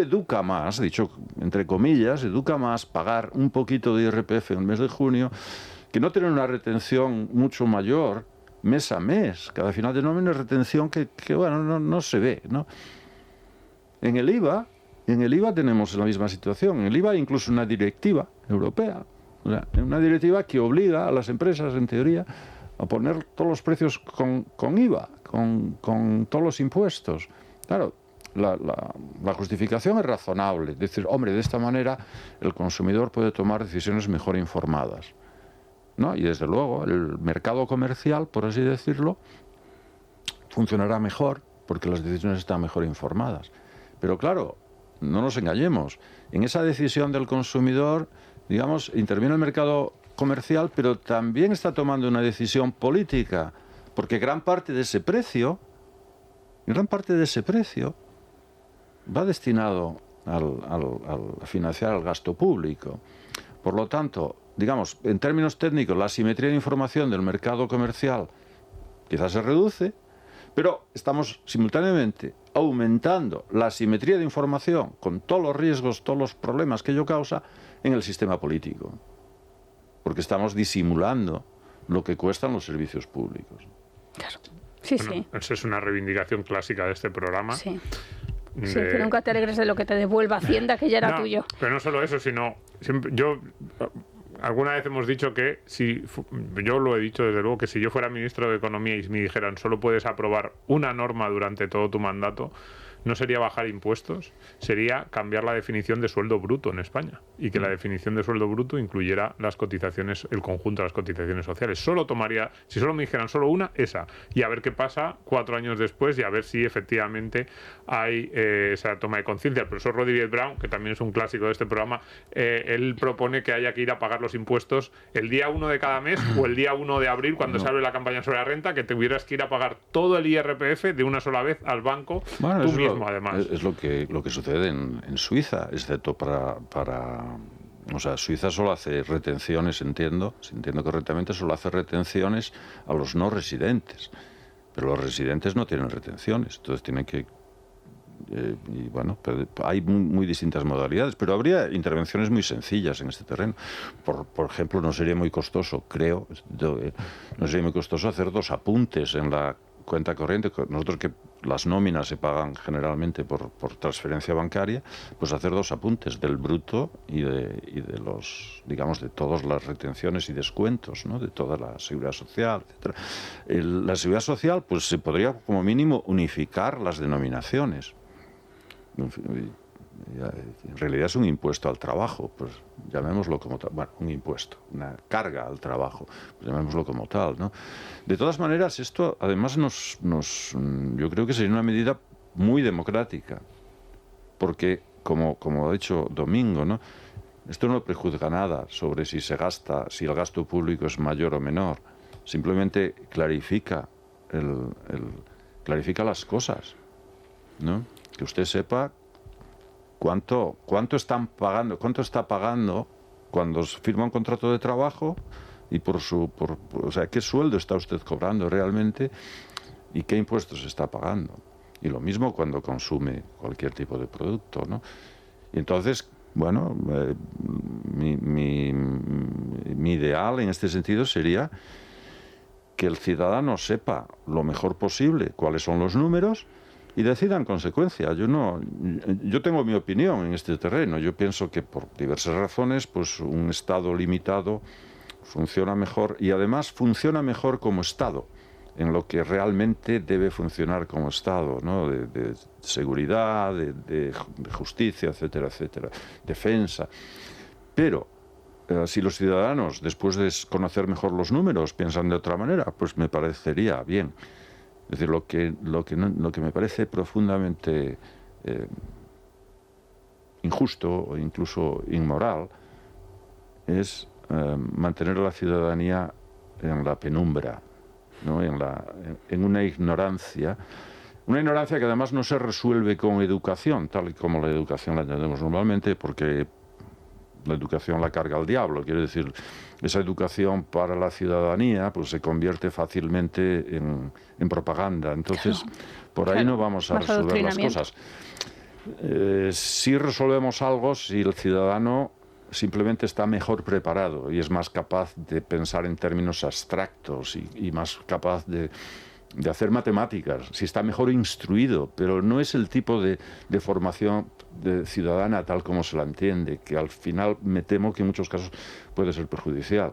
educa más, dicho entre comillas, educa más pagar un poquito de IRPF en el mes de junio que no tener una retención mucho mayor mes a mes. Cada final de nómina, retención que bueno, no se ve, ¿no? En el IVA tenemos la misma situación. En el IVA hay incluso una directiva europea, o sea, una directiva que obliga a las empresas, en teoría, a poner todos los precios con IVA, con todos los impuestos. Claro, la justificación es razonable. Es decir, hombre, de esta manera el consumidor puede tomar decisiones mejor informadas, ¿no? Y desde luego el mercado comercial, por así decirlo, funcionará mejor porque las decisiones están mejor informadas. Pero claro, no nos engañemos. En esa decisión del consumidor, digamos, interviene el mercado comercial, pero también está tomando una decisión política, porque gran parte de ese precio va destinado a financiar el gasto público. Por lo tanto, digamos, en términos técnicos, la asimetría de información del mercado comercial quizás se reduce, pero estamos simultáneamente aumentando la asimetría de información con todos los riesgos, todos los problemas que ello causa en el sistema político. Porque estamos disimulando lo que cuestan los servicios públicos. Claro. Sí, bueno, sí. Esa es una reivindicación clásica de este programa. Sí. Sí, que nunca te alegres de lo que te devuelva Hacienda, que ya era tuyo. Pero no solo eso, sino... Alguna vez hemos dicho que yo lo he dicho desde luego, que si yo fuera ministro de Economía y me dijeran solo puedes aprobar una norma durante todo tu mandato, no sería bajar impuestos, sería cambiar la definición de sueldo bruto en España y que la definición de sueldo bruto incluyera las cotizaciones, el conjunto de las cotizaciones sociales. Solo tomaría, si solo me dijeran solo una, esa, y a ver qué pasa 4 años después y a ver si efectivamente hay esa toma de conciencia. El profesor Rodríguez Brown, que también es un clásico de este programa, él propone que haya que ir a pagar los impuestos el día 1 de cada mes o el día 1 de abril, cuando se abre la campaña sobre la renta, que tuvieras que ir a pagar todo el IRPF de una sola vez al banco, tú mismo, además. Es lo que sucede en Suiza, excepto o sea, Suiza solo hace retenciones, si entiendo correctamente, solo hace retenciones a los no residentes. Pero los residentes no tienen retenciones, entonces tienen que... y bueno, hay muy distintas modalidades, pero habría intervenciones muy sencillas en este terreno. Por ejemplo, no sería muy costoso, no sería muy costoso hacer 2 apuntes en la cuenta corriente. Nosotros, que las nóminas se pagan generalmente por transferencia bancaria, pues hacer 2 apuntes del bruto y de los, digamos, de todas las retenciones y descuentos, ¿no? De toda la seguridad social, etcétera. La seguridad social, pues se podría como mínimo unificar las denominaciones. En realidad es un impuesto al trabajo, pues llamémoslo como tal. Bueno, un impuesto, una carga al trabajo, pues llamémoslo como tal, ¿no? De todas maneras, esto además yo creo que sería una medida muy democrática, porque como ha dicho Domingo, ¿no? Esto no prejuzga nada sobre si el gasto público es mayor o menor. Simplemente clarifica las cosas, ¿no? Que usted sepa cuánto está pagando cuando firma un contrato de trabajo y o sea, qué sueldo está usted cobrando realmente y qué impuestos está pagando. Y lo mismo cuando consume cualquier tipo de producto, ¿no? Y entonces, bueno, mi ideal en este sentido sería que el ciudadano sepa lo mejor posible cuáles son los números y decida en consecuencia. Yo tengo mi opinión en este terreno. Yo pienso que por diversas razones, pues un Estado limitado funciona mejor, y además funciona mejor como Estado, en lo que realmente debe funcionar como Estado, ¿no? De seguridad, de justicia, etcétera, etcétera, defensa. Pero si los ciudadanos, después de conocer mejor los números, piensan de otra manera, pues me parecería bien. Es decir, lo que me parece profundamente injusto o incluso inmoral es mantener a la ciudadanía en la penumbra, ¿no? En una ignorancia que además no se resuelve con educación, tal y como la educación la entendemos normalmente, porque la educación la carga el diablo. Quiero decir, esa educación para la ciudadanía pues se convierte fácilmente en propaganda. Entonces, por ahí no vamos a resolver las cosas. Si resolvemos algo si el ciudadano simplemente está mejor preparado y es más capaz de pensar en términos abstractos y más capaz de hacer matemáticas, si está mejor instruido, pero no es el tipo de formación ciudadana tal como se la entiende, que al final me temo que en muchos casos puede ser perjudicial.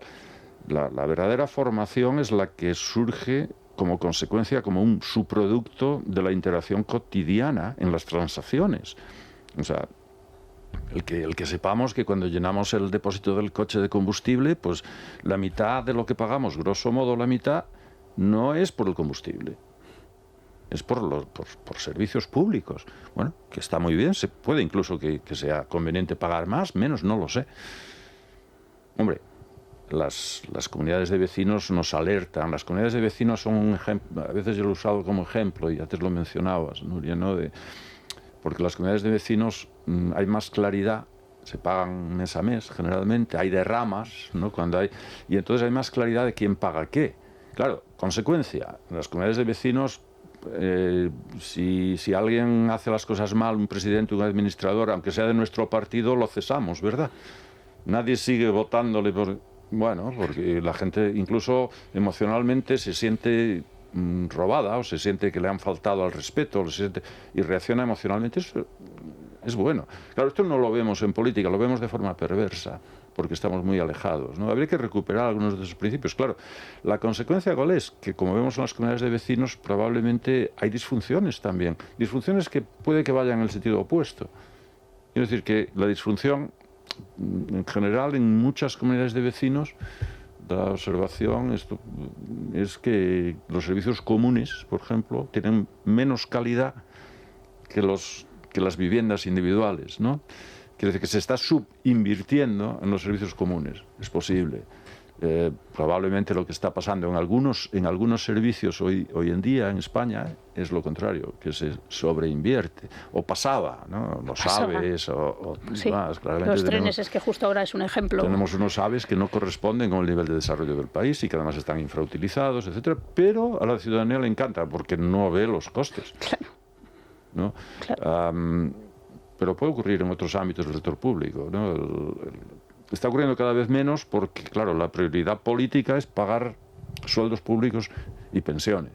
La verdadera formación es la que surge como consecuencia, como un subproducto de la interacción cotidiana en las transacciones. O sea, el que sepamos que cuando llenamos el depósito del coche de combustible, pues la mitad de lo que pagamos, grosso modo la mitad, no es por el combustible, es por servicios públicos. Bueno, que está muy bien, se puede incluso que sea conveniente pagar más, menos, no lo sé. Hombre, las comunidades de vecinos nos alertan. Las comunidades de vecinos son un ejemplo, a veces yo lo he usado como ejemplo, y antes lo mencionabas, Nuria, ¿no? Porque las comunidades de vecinos hay más claridad, se pagan mes a mes generalmente, hay derramas, ¿no? Y entonces hay más claridad de quién paga qué. Claro, consecuencia, en las comunidades de vecinos, si alguien hace las cosas mal, un presidente, un administrador, aunque sea de nuestro partido, lo cesamos, ¿verdad? Nadie sigue votándole porque la gente incluso emocionalmente se siente robada o se siente que le han faltado al respeto y reacciona emocionalmente. Eso es bueno. Claro, esto no lo vemos en política, lo vemos de forma perversa, porque estamos muy alejados, ¿no? Habría que recuperar algunos de esos principios. Claro, la consecuencia cuál es, que como vemos en las comunidades de vecinos, probablemente hay disfunciones también, disfunciones que puede que vayan en el sentido opuesto. Quiero decir que la disfunción, en general, en muchas comunidades de vecinos, la observación es que los servicios comunes, por ejemplo, tienen menos calidad que las viviendas individuales, ¿no? Quiere decir que se está subinvirtiendo en los servicios comunes. Es posible. Probablemente lo que está pasando en algunos servicios hoy en día en España es lo contrario, que se sobreinvierte. O pasaba, ¿no? Los AVEs o sí, más. Claramente los trenes es que justo ahora es un ejemplo. Tenemos unos AVEs que no corresponden con el nivel de desarrollo del país y que además están infrautilizados, etcétera. Pero a la ciudadanía le encanta porque no ve los costes. Claro. ¿No? Claro. Pero puede ocurrir en otros ámbitos del sector público, ¿no? Está ocurriendo cada vez menos porque, claro, la prioridad política es pagar sueldos públicos y pensiones.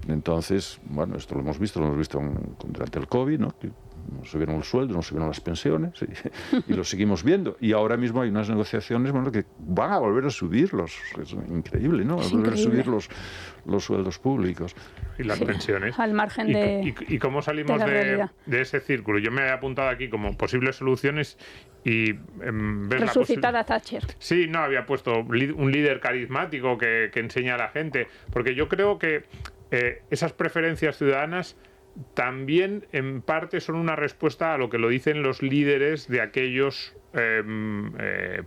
Entonces, bueno, esto lo hemos visto durante el COVID, ¿no? Que nos subieron los sueldos, nos subieron las pensiones y lo seguimos viendo. Y ahora mismo hay unas negociaciones, bueno, que van a volver a subirlos. Es increíble, ¿no? Es volver increíble. a subir los sueldos públicos. Y las pensiones. Al margen de ¿Y cómo salimos la realidad. de ese círculo? Yo me he apuntado aquí como posibles soluciones y ver Resucitar a Thatcher. Sí, no, había puesto un líder carismático que enseña a la gente, porque yo creo que esas preferencias ciudadanas también en parte son una respuesta a lo que lo dicen los líderes de aquellos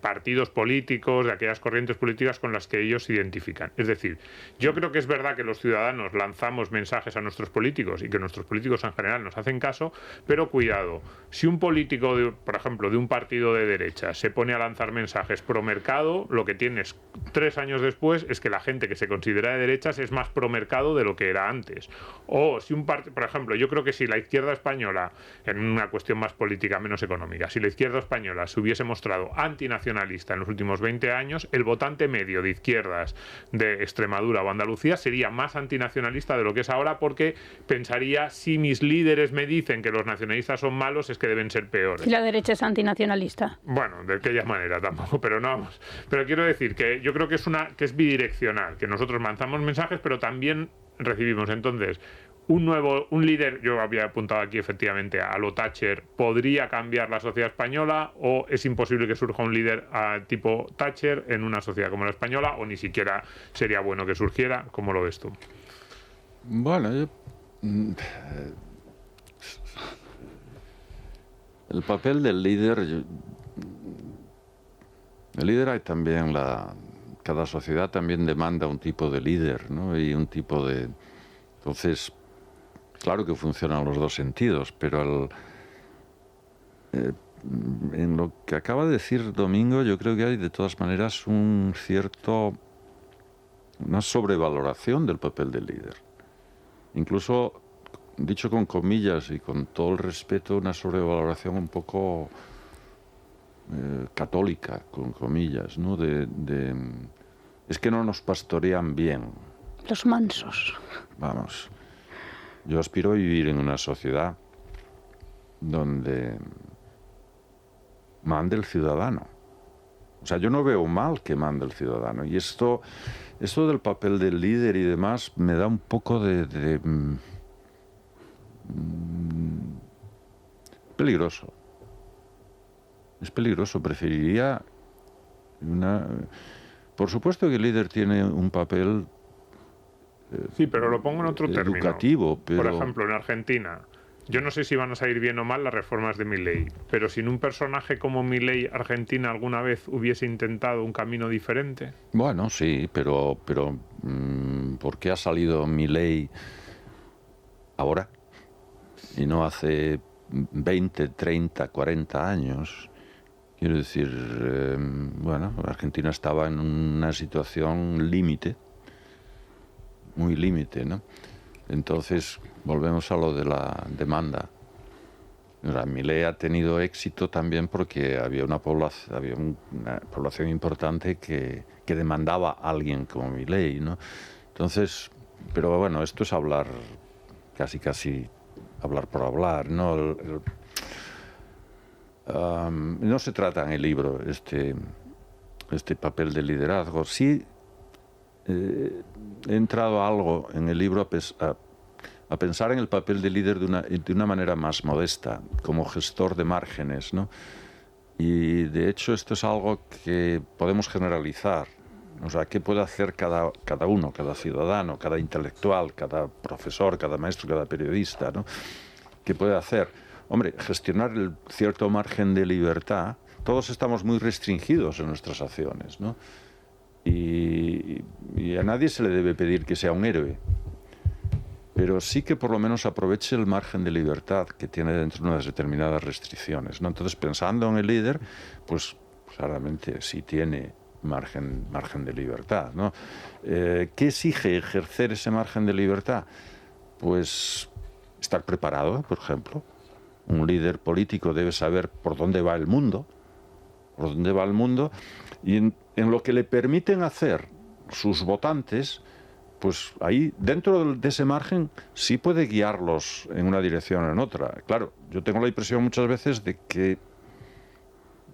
partidos políticos, de aquellas corrientes políticas con las que ellos se identifican. Es decir, yo creo que es verdad que los ciudadanos lanzamos mensajes a nuestros políticos y que nuestros políticos en general nos hacen caso, pero cuidado, si un político, por ejemplo, de un partido de derecha se pone a lanzar mensajes pro mercado, lo que tienes 3 años después es que la gente que se considera de derechas es más pro mercado de lo que era antes. O si por ejemplo, yo creo que si la izquierda española, en una cuestión más política, menos económica, si la izquierda española se hubiese mostrado antinacionalista en los últimos 20 años, el votante medio de izquierdas de Extremadura o Andalucía sería más antinacionalista de lo que es ahora, porque pensaría, si mis líderes me dicen que los nacionalistas son malos, es que deben ser peores. ¿Y la derecha es antinacionalista? Bueno, de aquella manera tampoco, pero no vamos. Pero quiero decir que yo creo que es bidireccional, que nosotros lanzamos mensajes, pero también recibimos. Entonces, un líder, yo había apuntado aquí efectivamente a lo Thatcher, ¿podría cambiar la sociedad española o es imposible que surja un líder tipo Thatcher en una sociedad como la española, o ni siquiera sería bueno que surgiera? ¿Cómo lo ves tú? Bueno, el papel del líder, el líder hay también cada sociedad también demanda un tipo de líder, ¿no? Y un tipo de... Entonces, claro que funcionan los dos sentidos, pero en lo que acaba de decir Domingo, yo creo que hay de todas maneras una sobrevaloración del papel del líder. Incluso, dicho con comillas y con todo el respeto, una sobrevaloración un poco católica, con comillas, ¿no? Es que no nos pastorean bien. Los mansos. Vamos, yo aspiro a vivir en una sociedad donde mande el ciudadano. O sea, yo no veo mal que mande el ciudadano. Y esto del papel del líder y demás me da un poco de peligroso. Es peligroso. Preferiría Por supuesto que el líder tiene un papel sí, pero lo pongo en otro término. Educativo, pero... Por ejemplo, en Argentina, yo no sé si van a salir bien o mal las reformas de Milei, pero si un personaje como Milei, Argentina, alguna vez hubiese intentado un camino diferente. Bueno, sí, pero ¿por qué ha salido Milei ahora y no hace 20, 30, 40 años? Quiero decir, bueno, Argentina estaba en una situación límite, muy límite, ¿no? Entonces, volvemos a lo de la demanda. Milei ha tenido éxito también porque había una población importante que demandaba a alguien como Milei, ¿no? Entonces, pero bueno, esto es hablar, casi hablar por hablar, ¿no? No se trata en el libro este papel de liderazgo. Sí he entrado algo en el libro a pensar en el papel de líder de una manera más modesta, como gestor de márgenes, ¿no? Y de hecho esto es algo que podemos generalizar. O sea, ¿qué puede hacer cada uno, cada ciudadano, cada intelectual, cada profesor, cada maestro, cada periodista, ¿no? ¿Qué puede hacer? Hombre, gestionar el cierto margen de libertad. Todos estamos muy restringidos en nuestras acciones, ¿no? Y a nadie se le debe pedir que sea un héroe, pero sí que por lo menos aproveche el margen de libertad que tiene dentro de unas determinadas restricciones, ¿no? Entonces, pensando en el líder, pues claramente sí tiene margen de libertad, ¿no? ¿Qué exige ejercer ese margen de libertad? Pues estar preparado, por ejemplo. Un líder político debe saber por dónde va el mundo, y en lo que le permiten hacer sus votantes, pues ahí, dentro de ese margen, sí puede guiarlos en una dirección o en otra. Claro, yo tengo la impresión muchas veces de que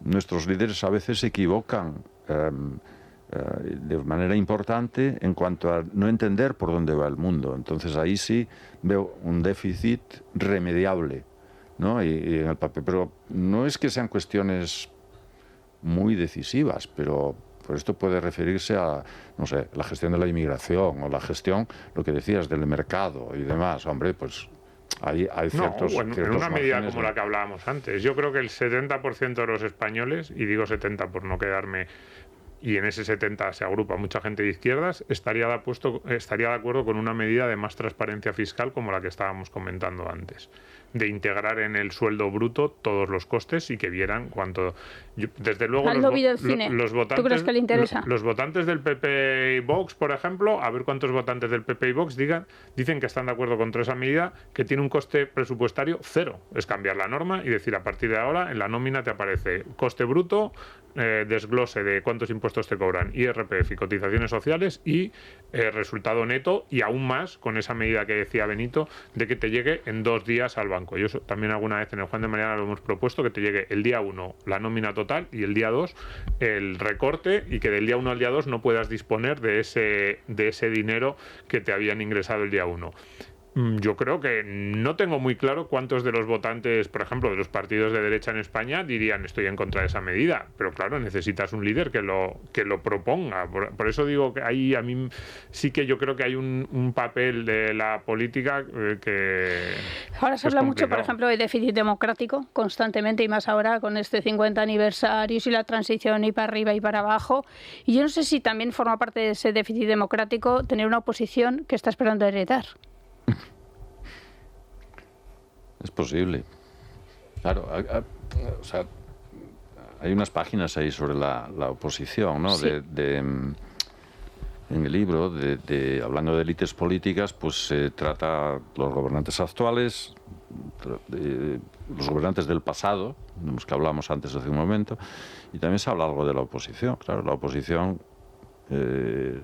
nuestros líderes a veces se equivocan de manera importante en cuanto a no entender por dónde va el mundo. Entonces ahí sí veo un déficit remediable, ¿no? Y en el papel, pero no es que sean cuestiones muy decisivas, pero esto puede referirse a, no sé, la gestión de la inmigración o la gestión, lo que decías, del mercado y demás. Hombre, pues hay ciertos... No, bueno, ciertos en una medida márgenes como la que hablábamos antes. Yo creo que el 70% de los españoles, y digo 70 por no quedarme, y en ese 70 se agrupa mucha gente de izquierdas, estaría de acuerdo con una medida de más transparencia fiscal como la que estábamos comentando antes, de integrar en el sueldo bruto todos los costes y que vieran cuánto... Desde luego los votantes, ¿tú crees que le interesa? Los votantes del PP y Vox, por ejemplo, a ver cuántos votantes del PP y Vox dicen que están de acuerdo contra esa medida, que tiene un coste presupuestario cero. Es cambiar la norma y decir, a partir de ahora en la nómina te aparece coste bruto, desglose de cuántos impuestos te cobran, IRPF y cotizaciones sociales, y resultado neto, y aún más con esa medida que decía Benito de que te llegue en 2 días al banco. Yo también alguna vez en el Juan de Mariana lo hemos propuesto, que te llegue el día 1 la nómina total y el día 2 el recorte, y que del día 1 al día 2 no puedas disponer de ese dinero que te habían ingresado el día 1. Yo creo que no tengo muy claro cuántos de los votantes, por ejemplo, de los partidos de derecha en España dirían estoy en contra de esa medida. Pero claro, necesitas un líder que lo proponga. Por eso digo que ahí a mí sí que yo creo que hay un papel de la política que... Ahora se habla mucho, por ejemplo, de déficit democrático constantemente, y más ahora con este 50 aniversario y la transición y para arriba y para abajo. Y yo no sé si también forma parte de ese déficit democrático tener una oposición que está esperando a heredar. Es posible. Claro, o sea, hay unas páginas ahí sobre la oposición, ¿no? Sí. En el libro, hablando de élites políticas, pues se trata los gobernantes actuales, los gobernantes del pasado, de los que hablamos antes hace un momento, y también se habla algo de la oposición. Claro, la oposición,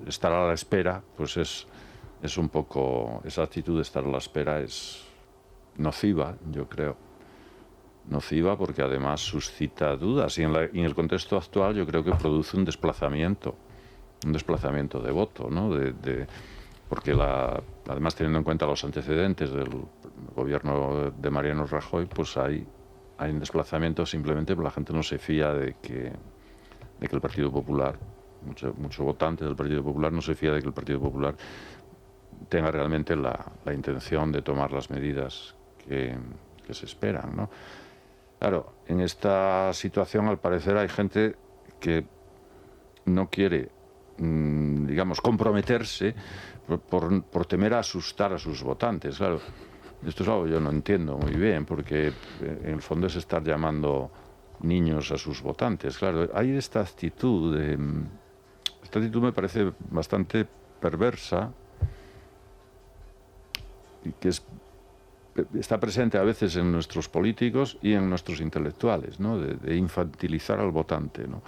estar a la espera, pues es un poco, esa actitud de estar a la espera es nociva, yo creo. Nociva porque además suscita dudas, y en el contexto actual yo creo que produce un desplazamiento de voto, ¿no? Porque además, teniendo en cuenta los antecedentes del gobierno de Mariano Rajoy, pues hay un desplazamiento simplemente porque la gente no se fía de que el Partido Popular, mucho votante del Partido Popular no se fía de que el Partido Popular tenga realmente la intención de tomar las medidas que se esperan, ¿no? Claro, en esta situación al parecer hay gente que no quiere, digamos, comprometerse por temer a asustar a sus votantes. Claro, esto es algo que yo no entiendo muy bien, porque en el fondo es estar llamando niños a sus votantes. Claro, hay esta actitud me parece bastante perversa, y que está presente a veces en nuestros políticos y en nuestros intelectuales, ¿no? De infantilizar al votante, ¿no?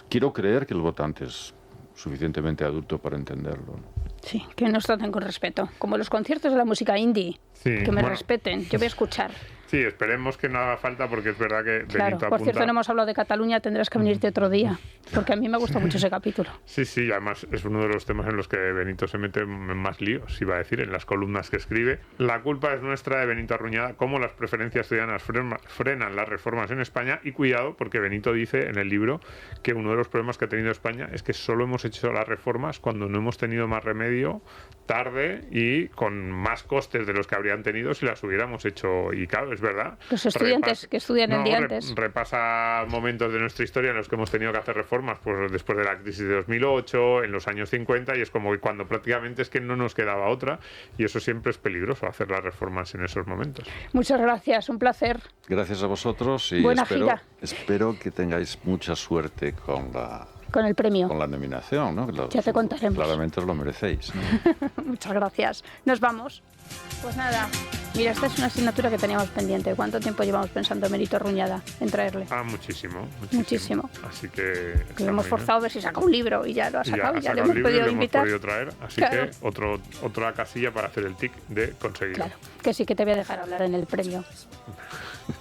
Quiero creer que el votante es suficientemente adulto para entenderlo, ¿no? Sí, que nos traten con respeto, como los conciertos de la música indie, sí, que me respeten, yo voy a escuchar. Sí, esperemos que no haga falta porque es verdad que Claro, Benito por cierto, apunta... no hemos hablado de Cataluña, tendrás que venirte otro día, porque a mí me gusta mucho ese capítulo. Sí, además es uno de los temas en los que Benito se mete en más líos, iba a decir, en las columnas que escribe. La culpa es nuestra, de Benito Arruñada, cómo las preferencias ciudadanas frenan las reformas en España. Y cuidado, porque Benito dice en el libro que uno de los problemas que ha tenido España es que solo hemos hecho las reformas cuando no hemos tenido más remedio, tarde y con más costes de los que habrían tenido si las hubiéramos hecho. Y claro, es verdad. Los estudiantes que estudian el día antes. Repasa momentos de nuestra historia en los que hemos tenido que hacer reformas, pues después de la crisis de 2008, en los años 50, y es como que cuando prácticamente es que no nos quedaba otra, y eso siempre es peligroso, hacer las reformas en esos momentos. Muchas gracias, un placer. Gracias a vosotros y Buena gira. espero que tengáis mucha suerte Con el premio. con la nominación, ¿no? Ya te contaremos. Claramente os lo merecéis, ¿no? Muchas gracias. Nos vamos. Pues nada, mira, esta es una asignatura que teníamos pendiente. ¿Cuánto tiempo llevamos pensando en Benito Arruñada, en traerle? Muchísimo. Así que lo hemos forzado a ver si saca un libro y ya lo ha sacado, ya le hemos podido invitar. Hemos podido traer, así Claro. que otra casilla para hacer el tic de conseguirlo. Claro, que sí que te voy a dejar hablar en el premio,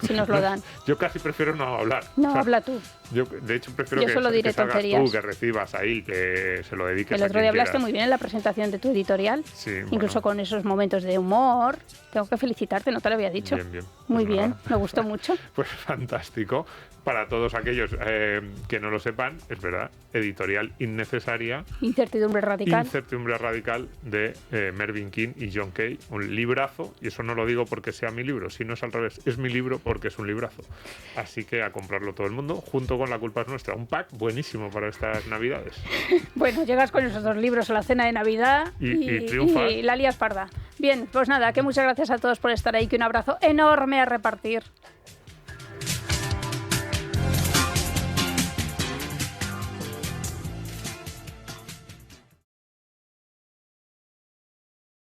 si nos lo dan. Yo casi prefiero no hablar. No, O sea, habla tú. Yo de hecho prefiero Yo que, solo diré que salgas tonterías. tú, que recibas ahí, que se lo dediques El a otro quien día hablaste quieras. muy bien en la presentación de tu editorial, Sí, incluso bueno. con esos momentos de humor. Tengo que felicitarte, no te lo había dicho. Bien. Muy Pues bien, nada. me gustó mucho. Pues fantástico. Para todos aquellos que no lo sepan, es verdad, editorial innecesaria, Incertidumbre radical. Incertidumbre Radical, de Mervyn King y John Kay. Un librazo, y eso no lo digo porque sea mi libro, sino es al revés, es mi libro porque es un librazo. Así que a comprarlo todo el mundo, junto con La culpa es nuestra. Un pack buenísimo para estas Navidades. Bueno, llegas con esos dos libros a la cena de Navidad Y triunfas. y la lías parda. Bien, pues nada, que muchas gracias a todos por estar ahí, que un abrazo enorme a repartir.